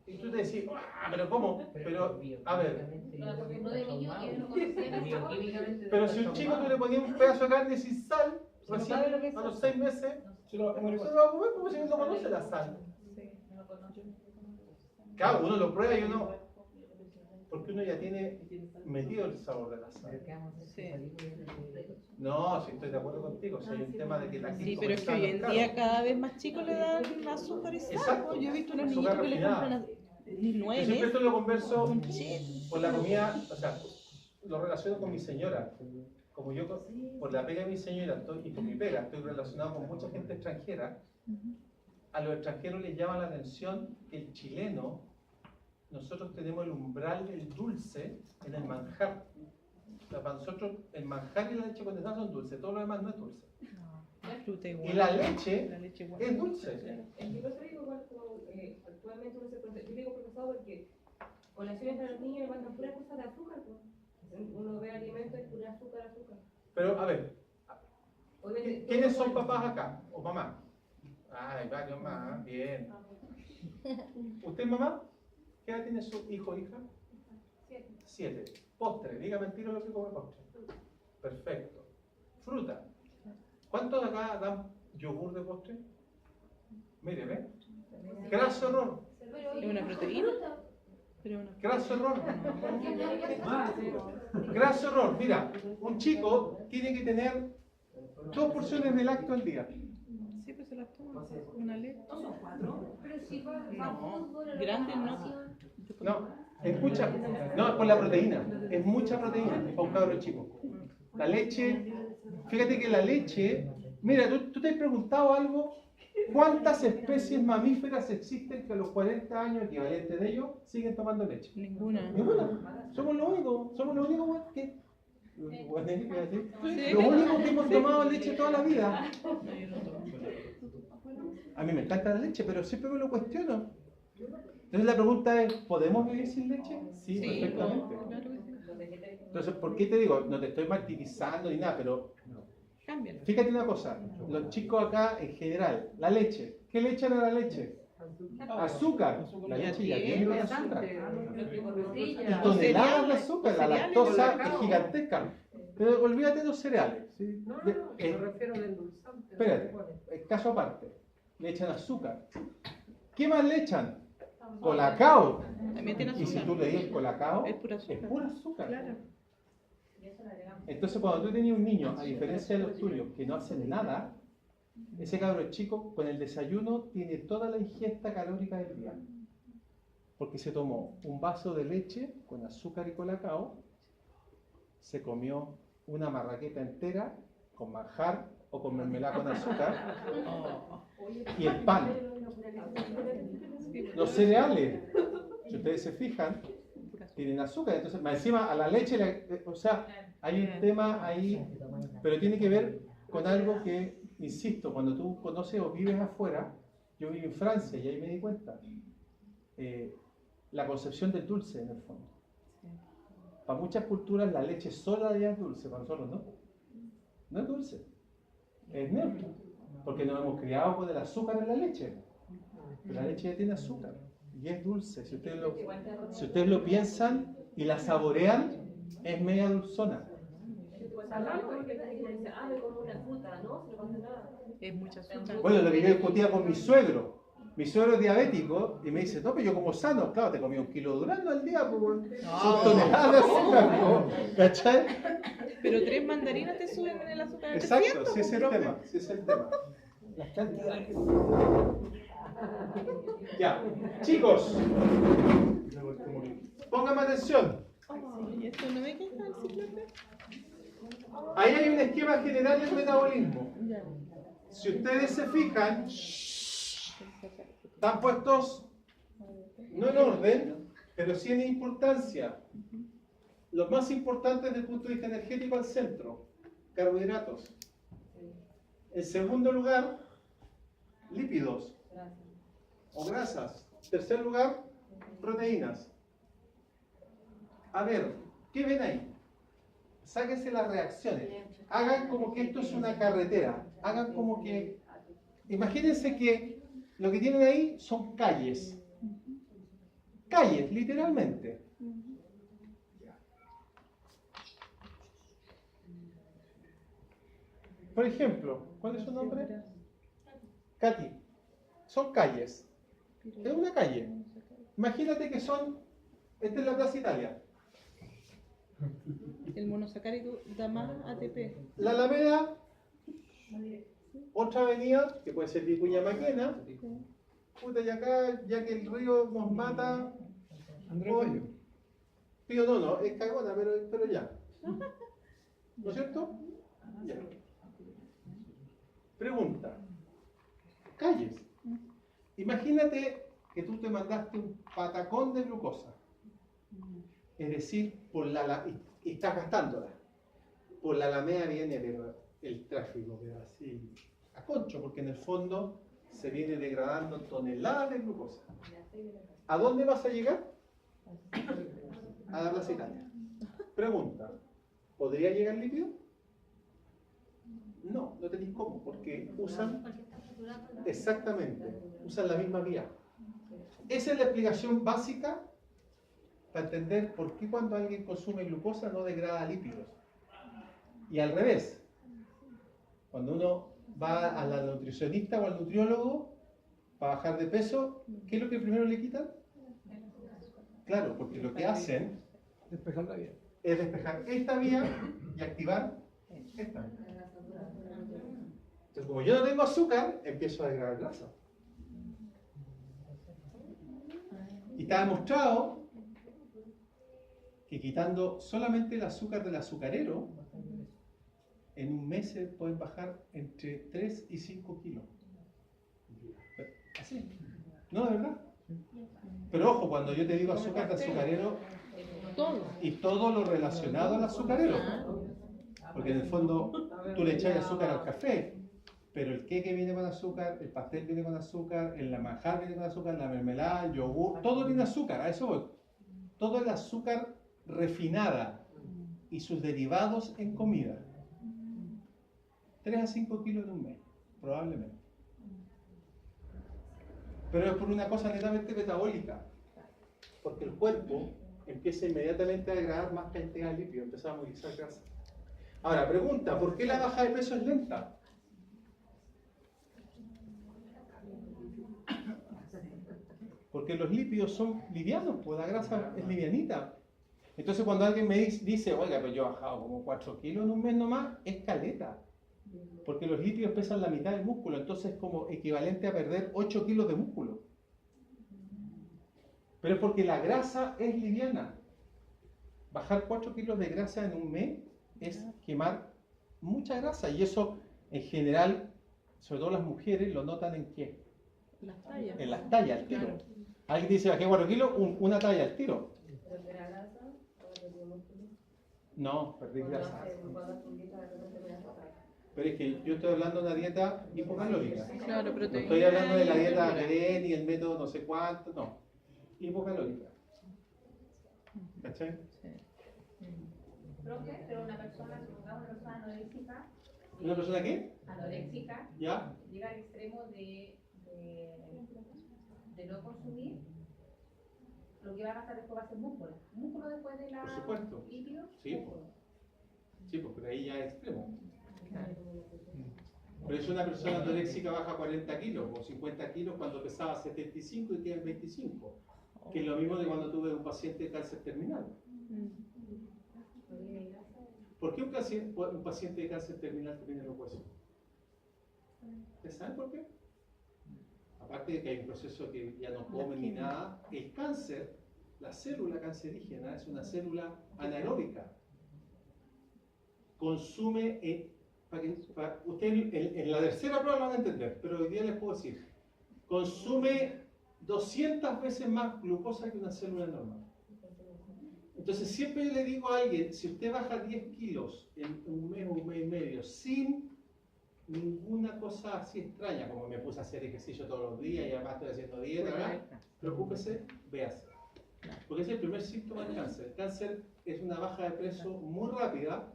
Y tú te decís, ¡ah, pero cómo! Pero, a ver, pero si un chico tú le ponías un pedazo de carne sin sal, recién a los 6 meses, se lo va a comer como si no conoce la sal. Sí. Claro, uno lo prueba y uno, porque uno ya tiene metido el sabor de la sal. Sí. No, sí estoy de acuerdo contigo, o sea, hay un tema de que la Sí, pero es que hoy en día cada vez más chicos le dan azúcar y sal. Exacto. Yo he visto unos Azúcar niñitos que le refinada. compran Yo siempre nueces. esto lo converso Un chip. con la comida, o sea, lo relaciono con mi señora. Como yo, por la pega de mi señora y por mi pega, estoy relacionado con mucha gente extranjera. A los extranjeros les llama la atención que el chileno, nosotros tenemos el umbral del dulce en el manjar. O sea, para nosotros el manjar y la leche condensada son dulces, todo lo demás no es dulce. Fruta igual. Y la leche La leche igual. es dulce. Es que yo traigo igual como actualmente uno se yo digo procesado porque colaciones para los niños le mandan pura cosa de azúcar. Pues. Uno ve alimentos y pura azúcar, azúcar. Pero, a ver, Obviamente, ¿quiénes todo son bueno. papás acá? ¿O mamá? Ay, varios más, bien. ¿Usted es mamá? ¿Qué edad tiene su hijo o hija? 7. Postre, diga mentira lo que come postre. Perfecto. Fruta. ¿Cuántos de acá dan yogur de postre? Mire, ¿ve? Graso error. ¿Es una proteína? Pero una... Graso error. Graso error. Mira, un chico tiene que tener 2 porciones de lácteo al día. Sí, pues se las toma. Una leche. No son 4. Pero si va No, fútbol, grande no. No, es mucha. No, es por la proteína. Es mucha proteína para un cabro chico. La leche, fíjate que la leche. Mira, tú te has preguntado algo. ¿Cuántas especies mamíferas existen que a los 40 años, equivalentes de ellos, siguen tomando leche? Ninguna. Ninguna. Somos los únicos que. Sí. Los únicos que hemos tomado leche toda la vida. No, yo no tomo. A mí me encanta la leche, pero siempre me lo cuestiono. Entonces la pregunta es, ¿podemos vivir sin leche? Sí, Sí, perfectamente. claro que sí. Entonces, ¿por qué te digo? No te estoy martirizando ni nada, pero Cámbialo. fíjate una cosa, los chicos acá en general, la leche, ¿qué le echan a la leche? Azúcar. La leche ya tiene azúcar. Y toneladas de azúcar, la lactosa es gigantesca. Pero olvídate de los cereales. ¿sí? No, me refiero al endulzante. Espérate, caso aparte, le echan azúcar. ¿Qué más le echan? Colacao. También tiene Y si azúcar. tú le dices colacao, Es pura es azúcar. pura azúcar. Claro. Entonces, cuando tú tenías un niño, a diferencia de los tuyos, que no hacen nada, ese cabro chico con el desayuno tiene toda la ingesta calórica del día. Porque se tomó un vaso de leche con azúcar y colacao, se comió una marraqueta entera con manjar o con mermelada con azúcar Oh. y el pan. Los cereales, si ustedes se fijan, tienen azúcar. Entonces, más encima a la leche, o sea, hay un tema ahí, pero tiene que ver con algo que, insisto, cuando tú conoces o vives afuera, yo viví en Francia y ahí me di cuenta, la concepción del dulce en el fondo. Para muchas culturas la leche sola ya es dulce, para nosotros no. No es dulce, es neutro, porque nos hemos criado con el azúcar en la leche. La leche ya tiene azúcar y es dulce. Si ustedes lo piensan y la saborean, es media dulzona. Es mucha azúcar. Bueno, lo que yo discutía con mi suegro. Mi suegro es diabético y me dice, no, pero yo como sano, claro, te comí 1 kilo de durazno al día, pues, son toneladas de azúcar, ¿no? ¿Cachai? Pero 3 mandarinas te suben en el azúcar. al Exacto, 300, sí es el profe. tema, sí es el tema. Las cantidades. Ya, chicos, pónganme atención. Ay, esto no ve que está el ciclope. Ahí hay un esquema general del metabolismo. Ya. Si ustedes se fijan, están puestos no en orden, pero sí en importancia. Los más importantes desde el punto de vista energético al centro, carbohidratos. En segundo lugar, lípidos o grasas. Tercer lugar, proteínas. A ver, ¿qué ven ahí? Sáquense las reacciones. Hagan como que esto es una carretera. Hagan como que... Imagínense que lo que tienen ahí son calles. Calles, literalmente. Por ejemplo, ¿cuál es su nombre? Katy. Son calles. Es una calle. Imagínate que son... Esta es la Plaza Italia. El monosacárido da más ATP. La Alameda, otra avenida, que puede ser Vicuña Maquena, puta, y acá, ya que el río nos mata, hoy, Pío no, es cagona, pero ya. ¿No es cierto? Ya. Pregunta. Calles. Imagínate que tú te mandaste un patacón de glucosa. Es decir, y estás gastándola. Por la Alameda viene pero el tráfico, pero así. a concho, porque en el fondo se viene degradando toneladas de glucosa. ¿A dónde vas a llegar? A la Plaza Italia. Pregunta, ¿podría llegar lípido? No, no tenéis cómo, porque usan exactamente, usan la misma vía. Esa es la explicación básica para entender por qué cuando alguien consume glucosa no degrada lípidos. Y al revés, cuando uno va a la nutricionista o al nutriólogo para bajar de peso, ¿qué es lo que primero le quitan? Claro, porque lo que hacen Despejar la vía. es despejar esta vía y activar esta. Entonces, como yo no tengo azúcar, empiezo a degradar grasa. Y está demostrado que quitando solamente el azúcar del azucarero, en un mes se pueden bajar entre 3 y 5 kilos. Así. No, de verdad. Pero ojo, cuando yo te digo azúcar de azucarero, y todo lo relacionado al azucarero. Porque en el fondo tú le echas azúcar al café, pero el queque viene con azúcar, el pastel viene con azúcar, el manjar viene con azúcar, la mermelada, el yogur, todo tiene azúcar, a eso voy. Todo el azúcar refinada y sus derivados en comida. 3 a 5 kilos en un mes, probablemente. Pero es por una cosa netamente metabólica, porque el cuerpo empieza inmediatamente a degradar más cantidad de lípido, empieza a movilizar grasa. Ahora, pregunta, ¿por qué la baja de peso es lenta? Porque los lípidos son livianos, pues la grasa es livianita. Entonces cuando alguien me dice, oiga, pero yo he bajado como 4 kilos en un mes nomás, es caleta. Porque los lípidos pesan la mitad del músculo, entonces es como equivalente a perder 8 kilos de músculo. Pero es porque la grasa es liviana. Bajar 4 kilos de grasa en un mes es quemar mucha grasa. Y eso, en general, sobre todo las mujeres, lo notan en qué? Las tallas. En las tallas, al tiro. Alguien dice, bajé 4 kilos, una talla al tiro. No, perdí grasa. Pero es que yo estoy hablando de una dieta hipocalórica. Claro, pero No estoy hablando de la dieta Gren y el método no sé cuánto, no. Hipocalórica. ¿Cachai? Profe, pero una persona, supongamos una persona anoréxica. ¿Una persona qué? Anoréxica. ¿Ya? Llega al extremo de no consumir. Lo que va a gastar después va a ser músculo. Músculo después de la Por supuesto. lípido. Sí, sí, porque ahí ya es extremo. Pero es una persona anoréxica baja 40 kilos o 50 kilos cuando pesaba 75 y queda en 25. Que es lo mismo de cuando tuve un paciente de cáncer terminal. ¿Por qué un paciente de cáncer terminal tiene los huesos? ¿Ustedes saben por qué? Aparte de que hay un proceso que ya no comen ni nada, el cáncer, la célula cancerígena es una célula anaeróbica. Consume, ustedes en la tercera prueba lo van a entender, pero hoy día les puedo decir, consume 200 veces más glucosa que una célula normal. Entonces siempre le digo a alguien, si usted baja 10 kilos en un mes o un mes y medio, sin ninguna cosa así extraña, como me puse a hacer ejercicio todos los días y además estoy haciendo dieta, ¿verdad? Preocúpese, véase. Porque ese es el primer síntoma del cáncer. El cáncer es una baja de peso muy rápida,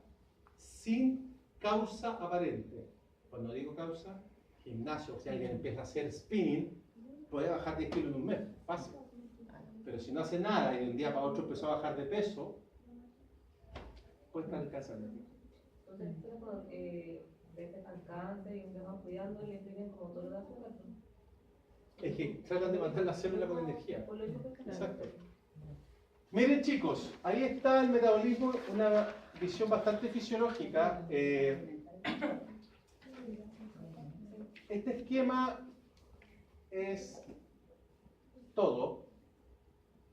sin causa aparente. Cuando digo causa, gimnasio, si alguien empieza a hacer spinning, puede bajar 10 kilos en un mes, fácil. Pero si no hace nada y de un día para otro empezó a bajar de peso, puede estar el cáncer. Entonces, veces al cáncer y se van cuidando y le tienen como todo el azúcar. Es que tratan de mantener la célula con energía. Por lo mismo que Exacto. Miren chicos, ahí está el metabolismo, una visión bastante fisiológica. Este esquema es todo.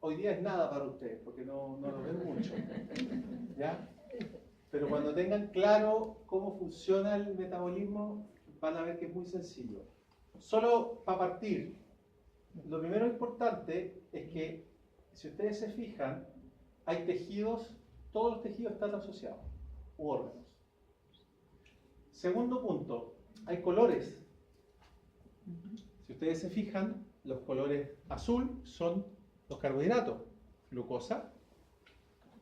Hoy día es nada para ustedes, porque no lo ven mucho. ¿Ya? Pero cuando tengan claro cómo funciona el metabolismo, van a ver que es muy sencillo. Solo para partir, lo primero importante es que, si ustedes se fijan, hay tejidos, todos los tejidos están asociados, u órganos. Segundo punto, hay colores. ustedes se fijan, los colores azul son los carbohidratos, glucosa,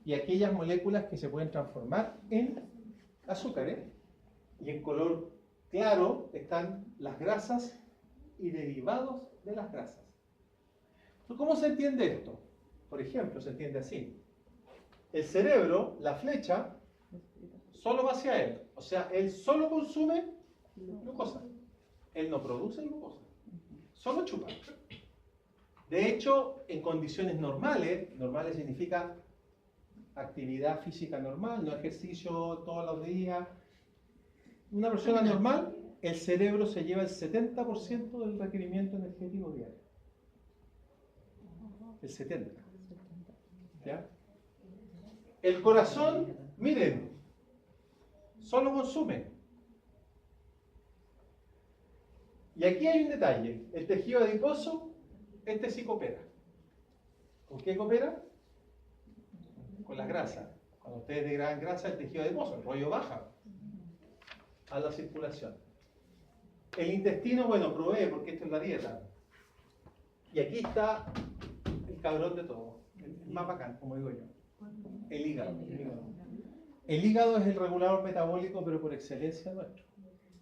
y aquellas moléculas que se pueden transformar en azúcares. Y en color claro están las grasas y derivados de las grasas. Entonces, ¿cómo se entiende esto? Por ejemplo, se entiende así. El cerebro, la flecha, solo va hacia él. O sea, él solo consume glucosa. Él no produce glucosa. Solo chupa. De hecho, en condiciones normales, normales significa actividad física normal, no ejercicio todos los días. Una persona normal, el cerebro se lleva el 70% del requerimiento energético diario. El 70%. ¿Ya? El corazón, miren, solo consume. Y aquí hay un detalle. El tejido adiposo, este sí coopera. ¿Con qué coopera? Con las grasas. Cuando ustedes degradan grasa, el tejido adiposo, el rollo baja a la circulación. El intestino, bueno, provee porque esto es la dieta. Y aquí está el cabrón de todo, el más bacán, como digo yo. El hígado. El hígado es el regulador metabólico, pero por excelencia nuestro.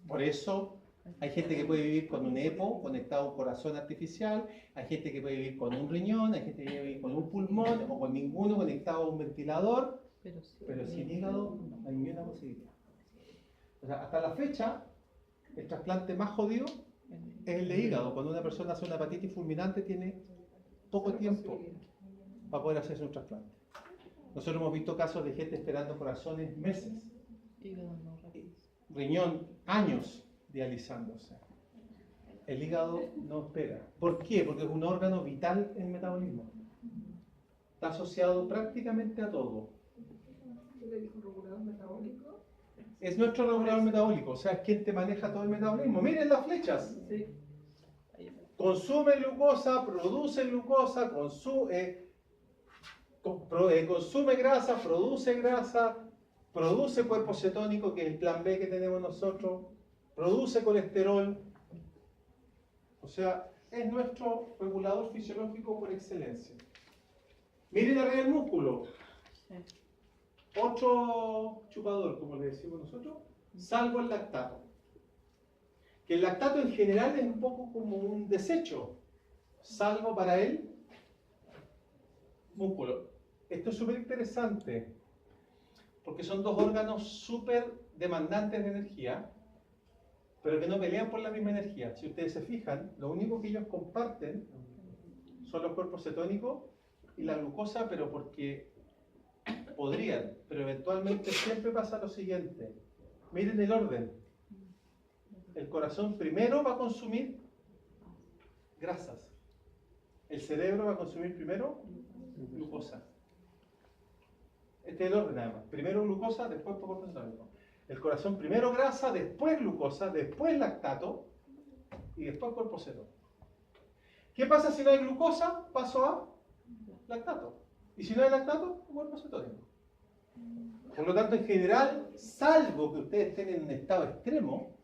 Por eso hay gente que puede vivir con un EPO conectado a un corazón artificial, hay gente que puede vivir con un riñón, hay gente que puede vivir con un pulmón o con ninguno conectado a un ventilador, pero sin hígado no hay ni una posibilidad. O sea, hasta la fecha, el trasplante más jodido es el de hígado. Cuando una persona hace una hepatitis fulminante, tiene poco tiempo para poder hacerse un trasplante. Nosotros hemos visto casos de gente esperando corazones meses, riñón años dializándose. El hígado no espera. ¿Por qué? Porque es un órgano vital en el metabolismo. Está asociado prácticamente a todo. ¿Qué le dijo regulador metabólico? Es nuestro regulador metabólico, o sea, es quien te maneja todo el metabolismo. Miren las flechas. Sí. Consume glucosa, produce glucosa, consume grasa, produce cuerpo cetónico, que es el plan B que tenemos nosotros, produce colesterol. O sea, es nuestro regulador fisiológico por excelencia. Miren arriba el músculo. Otro chupador, como le decimos nosotros, salvo el lactato. Que el lactato en general es un poco como un desecho, salvo para el músculo. Esto es súper interesante, porque son dos órganos súper demandantes de energía, pero que no pelean por la misma energía. Si ustedes se fijan, lo único que ellos comparten son los cuerpos cetónicos y la glucosa, pero porque podrían, pero eventualmente siempre pasa lo siguiente. Miren el orden. El corazón primero va a consumir grasas. El cerebro va a consumir primero glucosa. Este es el orden además. Primero glucosa, después cuerpo cetónico. El corazón primero grasa, después glucosa, después lactato y después cuerpo cetónico. ¿Qué pasa si no hay glucosa? Paso a lactato. Y si no hay lactato, cuerpo cetónico. Por lo tanto, en general, salvo que ustedes estén en un estado extremo,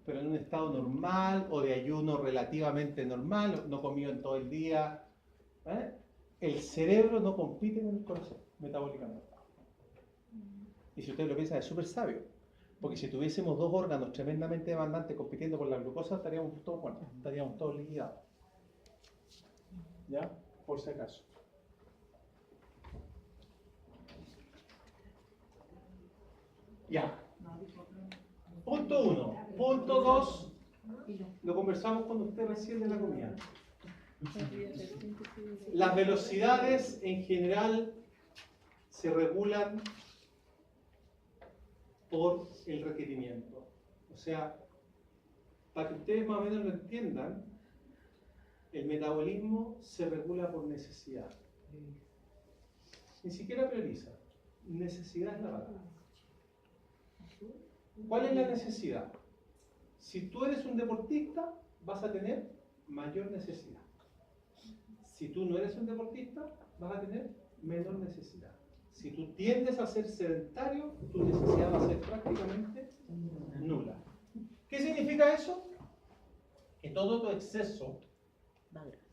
pero en un estado normal o de ayuno relativamente normal, no comido en todo el día, el cerebro no compite con el corazón metabólicamente. Y si ustedes lo piensan, es súper sabio, porque si tuviésemos dos órganos tremendamente demandantes compitiendo por la glucosa, estaríamos todos muertos, estaríamos todos liquidados. ¿Ya? Por si acaso. Ya. Punto 1. Punto 2. Lo conversamos con usted recién de la comida. Las velocidades en general se regulan por el requerimiento. O sea, para que ustedes más o menos lo entiendan, el metabolismo se regula por necesidad. Ni siquiera prioriza. Necesidad es la palabra. ¿Cuál es la necesidad? Si tú eres un deportista, vas a tener mayor necesidad. Si tú no eres un deportista, vas a tener menor necesidad. Si tú tiendes a ser sedentario, tu necesidad va a ser prácticamente nula. ¿Qué significa eso? que todo tu exceso Va grasa.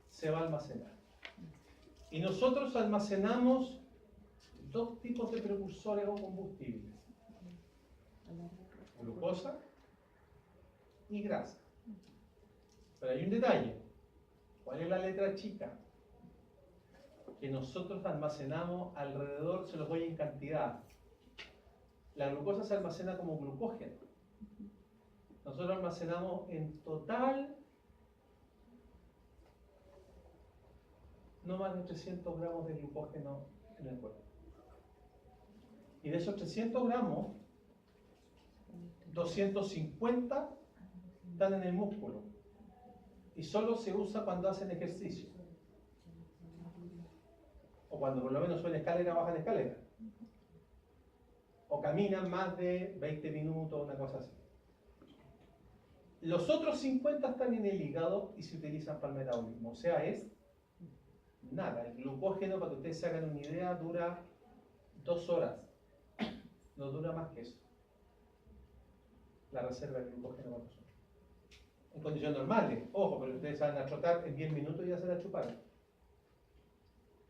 se va a almacenar. Y nosotros almacenamos dos tipos de precursores o combustibles: glucosa y grasa. Pero hay un detalle. ¿Cuál es la letra chica? Que nosotros almacenamos alrededor, se los doy en cantidad. La glucosa se almacena como glucógeno. Nosotros almacenamos en total no más de 300 gramos de glucógeno en el cuerpo. Y de esos 300 gramos, 250 están en el músculo. Y solo se usa cuando hacen ejercicio. O cuando por lo menos suben escalera o bajan escalera. O caminan más de 20 minutos, una cosa así. Los otros 50 están en el hígado y se utilizan para el metabolismo. O sea, es nada. El glucógeno, para que ustedes se hagan una idea, dura 2 horas. No dura más que eso. La reserva de glucógeno para nosotros. En condiciones normales, ojo, pero ustedes van a trotar en 10 minutos y ya se la chuparon.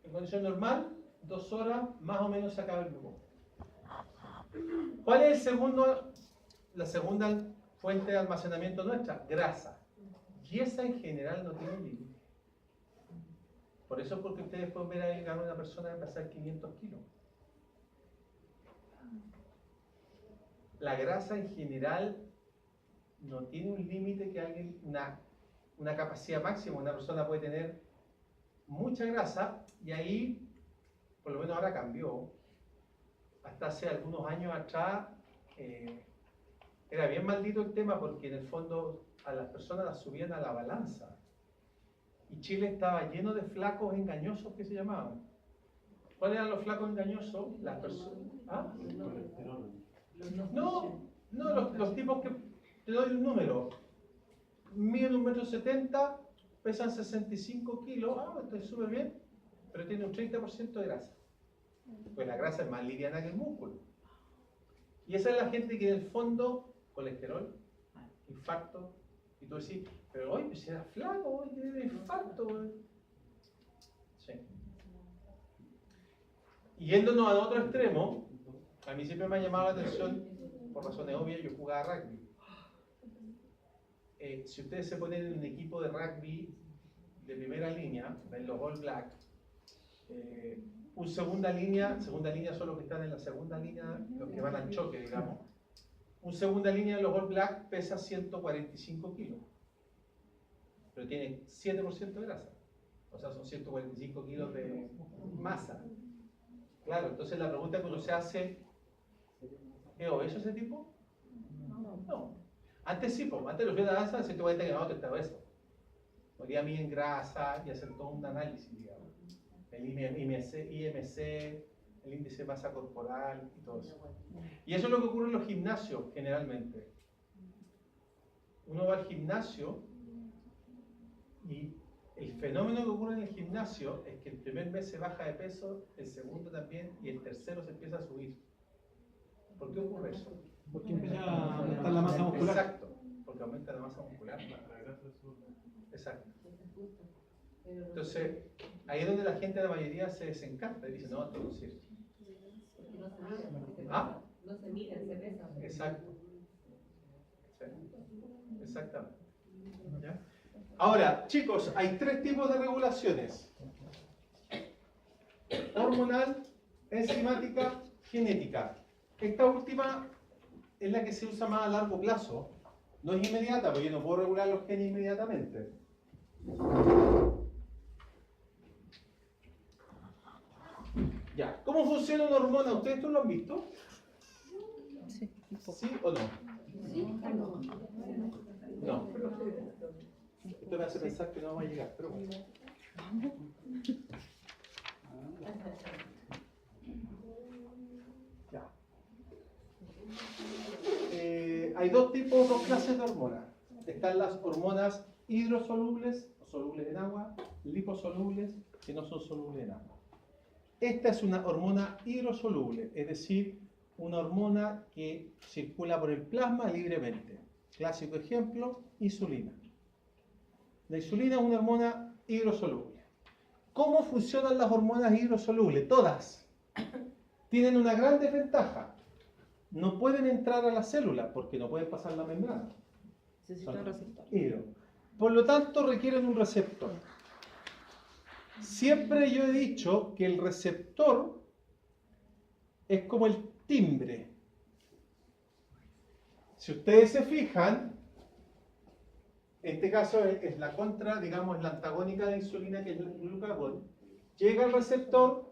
En condición normal, 2 horas más o menos se acaba el glucógeno. ¿Cuál es la segunda fuente de almacenamiento nuestra? Grasa. Y esa en general no tiene límite. Por eso es porque ustedes pueden ver ahí a una persona de pesar 500 kilos. La grasa en general no tiene un límite que alguien, una capacidad máxima. Una persona puede tener mucha grasa y ahí, por lo menos ahora cambió. Hasta hace algunos años atrás era bien maldito el tema porque en el fondo a las personas las subían a la balanza. Y Chile estaba lleno de flacos engañosos que se llamaban. ¿Cuáles eran los flacos engañosos? Las personas. ¿Ah? No, los tipos que te doy un número. Miden 1,70 m, pesan 65 kilos. Ah, estoy súper bien, pero tiene un 30% de grasa. Pues la grasa es más liviana que el músculo. Y esa es la gente que en el fondo, colesterol, infarto, y tú decís, pero hoy pues era flaco, hoy tiene infarto. Sí. Y yéndonos al otro extremo, a mí siempre me ha llamado la atención, por razones obvias, yo jugaba rugby. Si ustedes se ponen en un equipo de rugby de primera línea, ven los All Black, un segunda línea son los que están en la segunda línea, los que van al choque, digamos. Un segunda línea de los All Black pesa 145 kilos, pero tiene 7% de grasa. O sea, son 145 kilos de masa. Claro, entonces la pregunta que uno se hace, ¿es obeso ese tipo? No. Antes sí, pues, antes los de la danza, 140 kilómetros estaba eso. Podía medir en grasa y hacer todo un análisis, digamos. El IMC, el índice de masa corporal y todo eso. Y eso es lo que ocurre en los gimnasios generalmente. Uno va al gimnasio y el fenómeno que ocurre en el gimnasio es que el primer mes se baja de peso, el segundo también y el tercero se empieza a subir. ¿Por qué ocurre eso? Porque empieza a aumentar la masa muscular. Exacto, porque aumenta la masa muscular. Exacto. Entonces, ahí es donde la gente, la mayoría, se desencanta y dice, no, esto no sirve. ¿Ah? No se miden, se pesan. Exacto. Sí. Exactamente. ¿Ya? Ahora, chicos, hay 3 tipos de regulaciones: hormonal, enzimática, genética. Esta última es la que se usa más a largo plazo. No es inmediata, porque yo no puedo regular los genes inmediatamente. Ya, ¿cómo funciona una hormona? ¿Ustedes lo han visto? Sí, un poco. ¿Sí o no? No. Esto me hace pensar que no vamos a llegar, pero bueno. Ya. Hay dos clases de hormonas. Están las hormonas hidrosolubles, o solubles en agua, liposolubles, que no son solubles en agua. Esta es una hormona hidrosoluble, es decir, una hormona que circula por el plasma libremente. Clásico ejemplo, insulina. La insulina es una hormona hidrosoluble. ¿Cómo funcionan las hormonas hidrosolubles? Todas tienen una gran desventaja. No pueden entrar a la célula porque no pueden pasar la membrana. Necesito un receptor. Hidro. Por lo tanto, requieren un receptor. Siempre yo he dicho que el receptor es como el timbre. Si ustedes se fijan, en este caso es la contra, digamos, la antagónica de la insulina, que es el glucagón. Llega al receptor,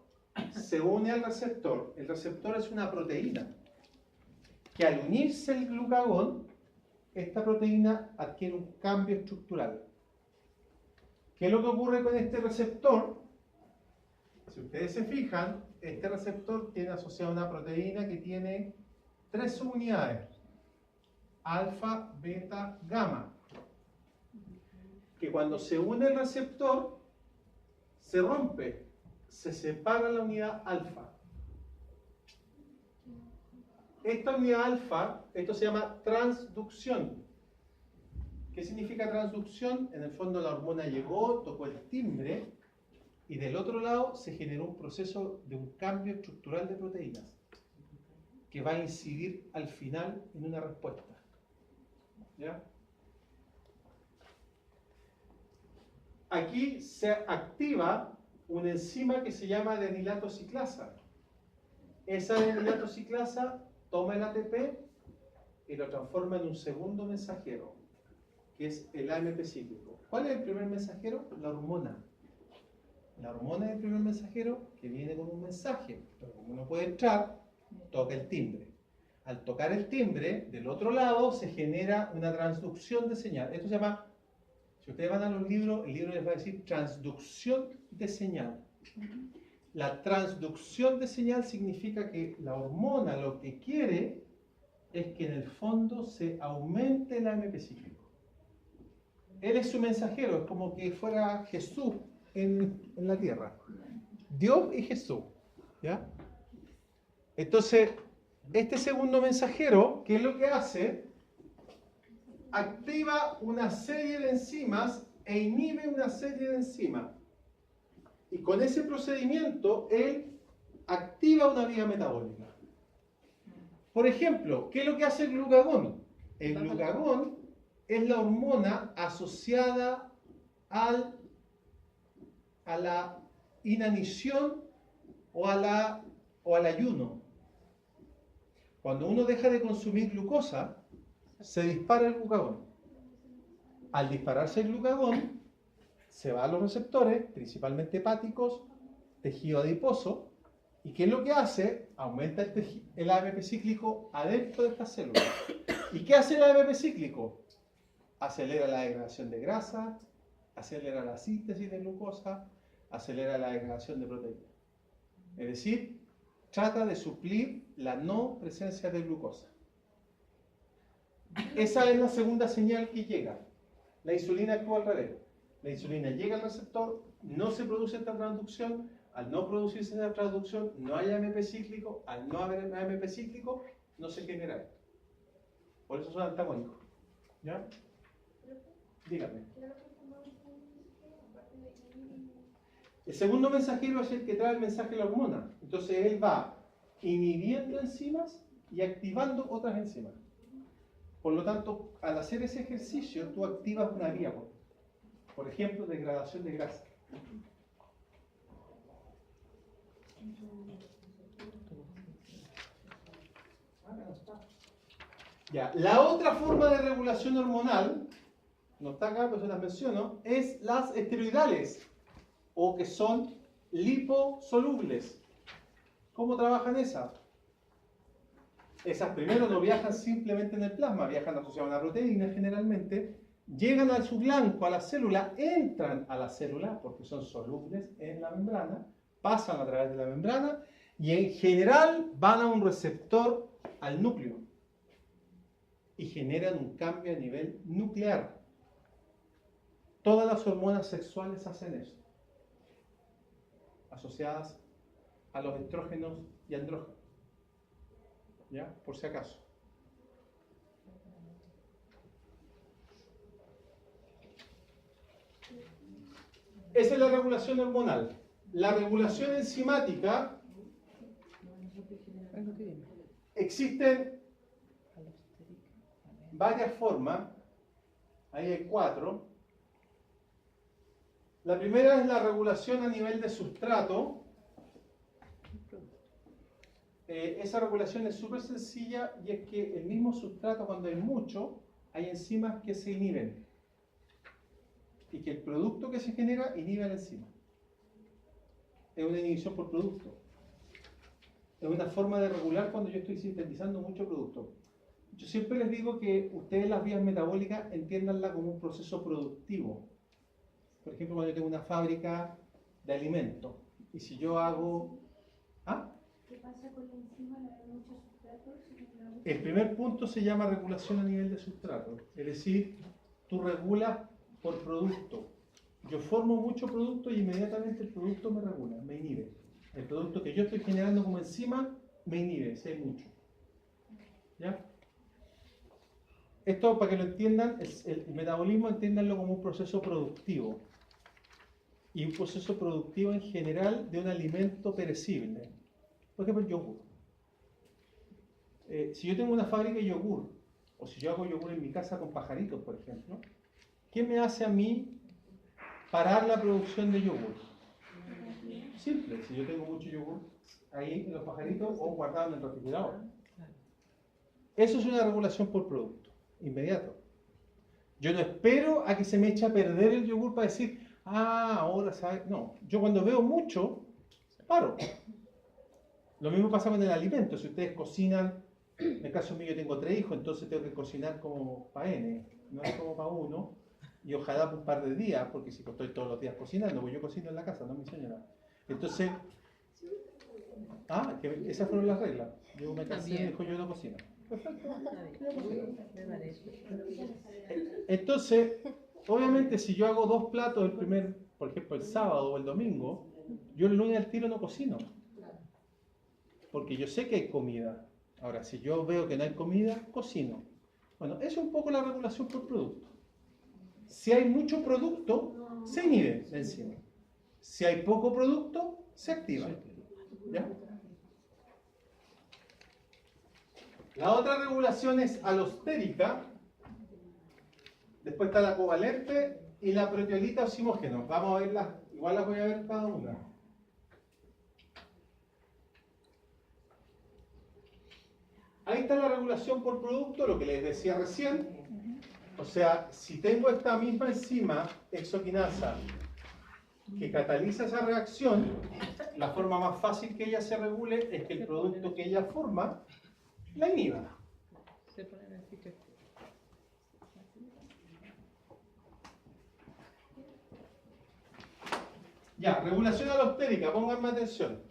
se une al receptor. El receptor es una proteína que al unirse el glucagón, esta proteína adquiere un cambio estructural. ¿Qué es lo que ocurre con este receptor? Si ustedes se fijan, este receptor tiene asociada una proteína que tiene 3 subunidades: alfa, beta, gamma. Que cuando se une el receptor, se rompe, se separa la unidad alfa. Esta unidad alfa, esto se llama transducción. ¿Qué significa transducción? En el fondo la hormona llegó, tocó el timbre y del otro lado se generó un proceso de un cambio estructural de proteínas que va a incidir al final en una respuesta. ¿Ya? Aquí se activa una enzima que se llama adenilato ciclasa. Esa adenilato ciclasa toma el ATP y lo transforma en un segundo mensajero, que es el AMP cíclico. ¿Cuál es el primer mensajero? La hormona. La hormona es el primer mensajero que viene con un mensaje, pero como no puede entrar, toca el timbre. Al tocar el timbre, del otro lado se genera una transducción de señal. Esto se llama, si ustedes van a los libros, el libro les va a decir transducción de señal. La transducción de señal significa que la hormona lo que quiere es que en el fondo se aumente el AMP cíclico. Él es su mensajero, es como que fuera Jesús en la tierra. Dios y Jesús. ¿Ya? Entonces, este segundo mensajero, ¿qué es lo que hace? Activa una serie de enzimas e inhibe una serie de enzimas. Y con ese procedimiento, él activa una vía metabólica. Por ejemplo, ¿qué es lo que hace el glucagón? El glucagón es la hormona asociada a la inanición o al ayuno. Cuando uno deja de consumir glucosa, se dispara el glucagón. Al dispararse el glucagón, se va a los receptores, principalmente hepáticos, tejido adiposo, y ¿qué es lo que hace? Aumenta el AMP cíclico adentro de estas células. ¿Y qué hace el AMP cíclico? Acelera la degradación de grasa, acelera la síntesis de glucosa, acelera la degradación de proteínas. Es decir, trata de suplir la no presencia de glucosa. Esa es la segunda señal que llega. La insulina actúa al revés. La insulina llega al receptor, no se produce esta transducción. Al no producirse esta transducción, no hay AMP cíclico. Al no haber AMP cíclico, no se genera esto. Por eso son antagónicos. ¿Ya? Dígame. El segundo mensajero es el que trae el mensaje de la hormona. Entonces él va inhibiendo enzimas y activando otras enzimas. Por lo tanto, al hacer ese ejercicio, tú activas una vía. Por ejemplo, degradación de grasa. Ya. La otra forma de regulación hormonal, no está acá, pero se las menciono, es las esteroidales, o que son liposolubles. ¿Cómo trabajan esas? Esas primero no viajan simplemente en el plasma, viajan asociadas a una proteína generalmente, llegan al subblanco, a la célula, entran a la célula, porque son solubles en la membrana, pasan a través de la membrana, y en general van a un receptor al núcleo, y generan un cambio a nivel nuclear. Todas las hormonas sexuales hacen eso, asociadas a los estrógenos y andrógenos. ¿Ya? Por si acaso. Esa es la regulación hormonal. La regulación enzimática, Es lo que viene. existen varias formas, ahí hay 4. La primera es la regulación a nivel de sustrato. Esa regulación es súper sencilla y es que el mismo sustrato, cuando hay mucho, hay enzimas que se inhiben y que el producto que se genera inhibe a la enzima. Es una inhibición por producto. Es una forma de regular cuando yo estoy sintetizando mucho producto. Yo siempre les digo que ustedes las vías metabólicas entiéndanla como un proceso productivo. Por ejemplo, cuando yo tengo una fábrica de alimentos y si yo hago... ¿Ah? ¿Qué pasa con la enzima? ¿No hay muchos sustratos? El primer punto se llama regulación a nivel de sustrato. Es decir, tú regulas por producto. Yo formo mucho producto y inmediatamente el producto me regula, me inhibe. El producto que yo estoy generando como enzima me inhibe, si hay mucho. ¿Ya? Esto, para que lo entiendan, el metabolismo entiéndanlo como un proceso productivo. Y un proceso productivo en general de un alimento perecible. Por ejemplo, el yogur. Si yo tengo una fábrica de yogur, o si yo hago yogur en mi casa con pajaritos, por ejemplo, ¿qué me hace a mí parar la producción de yogur? Simple, si yo tengo mucho yogur ahí en los pajaritos o guardado en el refrigerador. Eso es una regulación por producto, inmediato. Yo no espero a que se me eche a perder el yogur para decir, ahora sabes. No, yo cuando veo mucho, paro. Lo mismo pasa con el alimento. Si ustedes cocinan, en el caso mío yo tengo 3 hijos, entonces tengo que cocinar como para N, no es como para uno, y ojalá por un par de días, porque si estoy todos los días cocinando, pues yo cocino en la casa, no mi señora. Entonces, que esas fueron las reglas. Yo me casé y dijo yo no cocino. Perfecto. Entonces, obviamente si yo hago 2 platos por ejemplo el sábado o el domingo, yo el lunes al tiro no cocino. Porque yo sé que hay comida. Ahora, si yo veo que no hay comida, cocino. Bueno, eso es un poco la regulación por producto. Si hay mucho producto, se inhibe la enzima. Si hay poco producto, se activa. ¿Ya? La otra regulación es alostérica. Después está la covalente y la proteolita oximógeno. Vamos a verlas, igual las voy a ver cada una. Ahí está la regulación por producto, lo que les decía recién. O sea, si tengo esta misma enzima exoquinasa que cataliza esa reacción, la forma más fácil que ella se regule es que el producto que ella forma la inhiba. Se pone en el sitio. Ya, regulación alostérica, pónganme atención.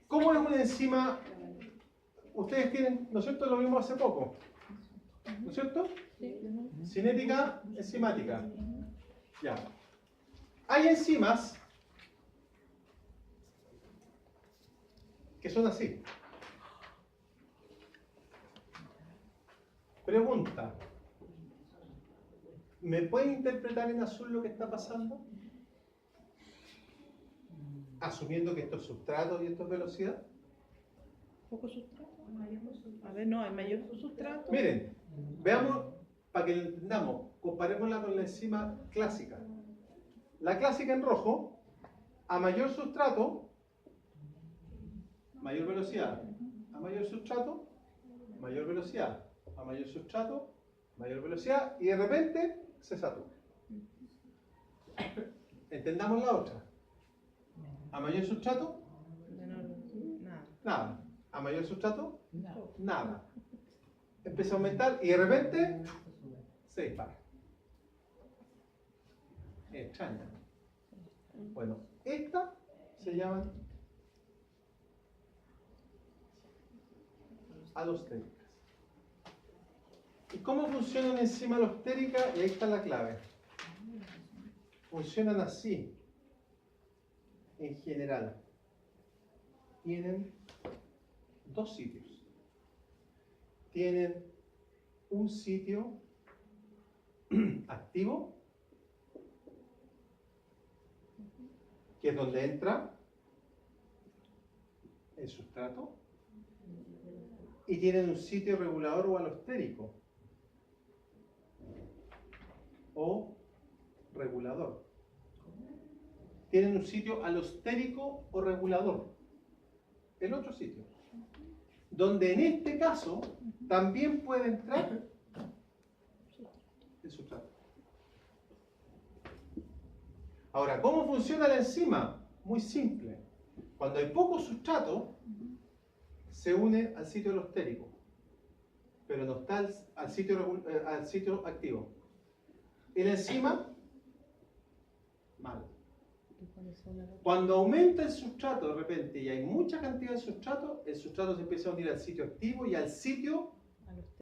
¿Cómo es una enzima? Ustedes tienen, ¿no es cierto? Lo vimos hace poco, ¿no es cierto? Cinética, enzimática. Ya. Hay enzimas que son así. Pregunta. ¿Me pueden interpretar en azul lo que está pasando? Asumiendo que esto es sustrato y esto es velocidad. ¿Poco sustrato? A ver, no, hay mayor sustrato. Miren, veamos, para que lo entendamos, comparémosla con la enzima clásica. La clásica en rojo, a mayor sustrato, mayor velocidad. A mayor sustrato, mayor velocidad. A mayor sustrato, mayor velocidad. Y de repente se satura. Entendamos la otra. A mayor sustrato, nada. A mayor sustrato, nada. Empieza a aumentar y de repente se dispara. extraña. Bueno, estas se llaman alostéricas. ¿Y cómo funciona una enzima alostérica? Y ahí está la clave. Funcionan así, en general. Tienen dos sitios. Tienen un sitio activo, que es donde entra el sustrato, y tienen un sitio regulador o alostérico, o regulador. Tienen un sitio alostérico o regulador, el otro sitio, donde en este caso también puede entrar el sustrato. Ahora, ¿cómo funciona la enzima? Muy simple. Cuando hay poco sustrato, se une al sitio alostérico, pero no está al sitio activo. Y la enzima, mal. Cuando aumenta el sustrato de repente y hay mucha cantidad de sustrato, el sustrato se empieza a unir al sitio activo y al sitio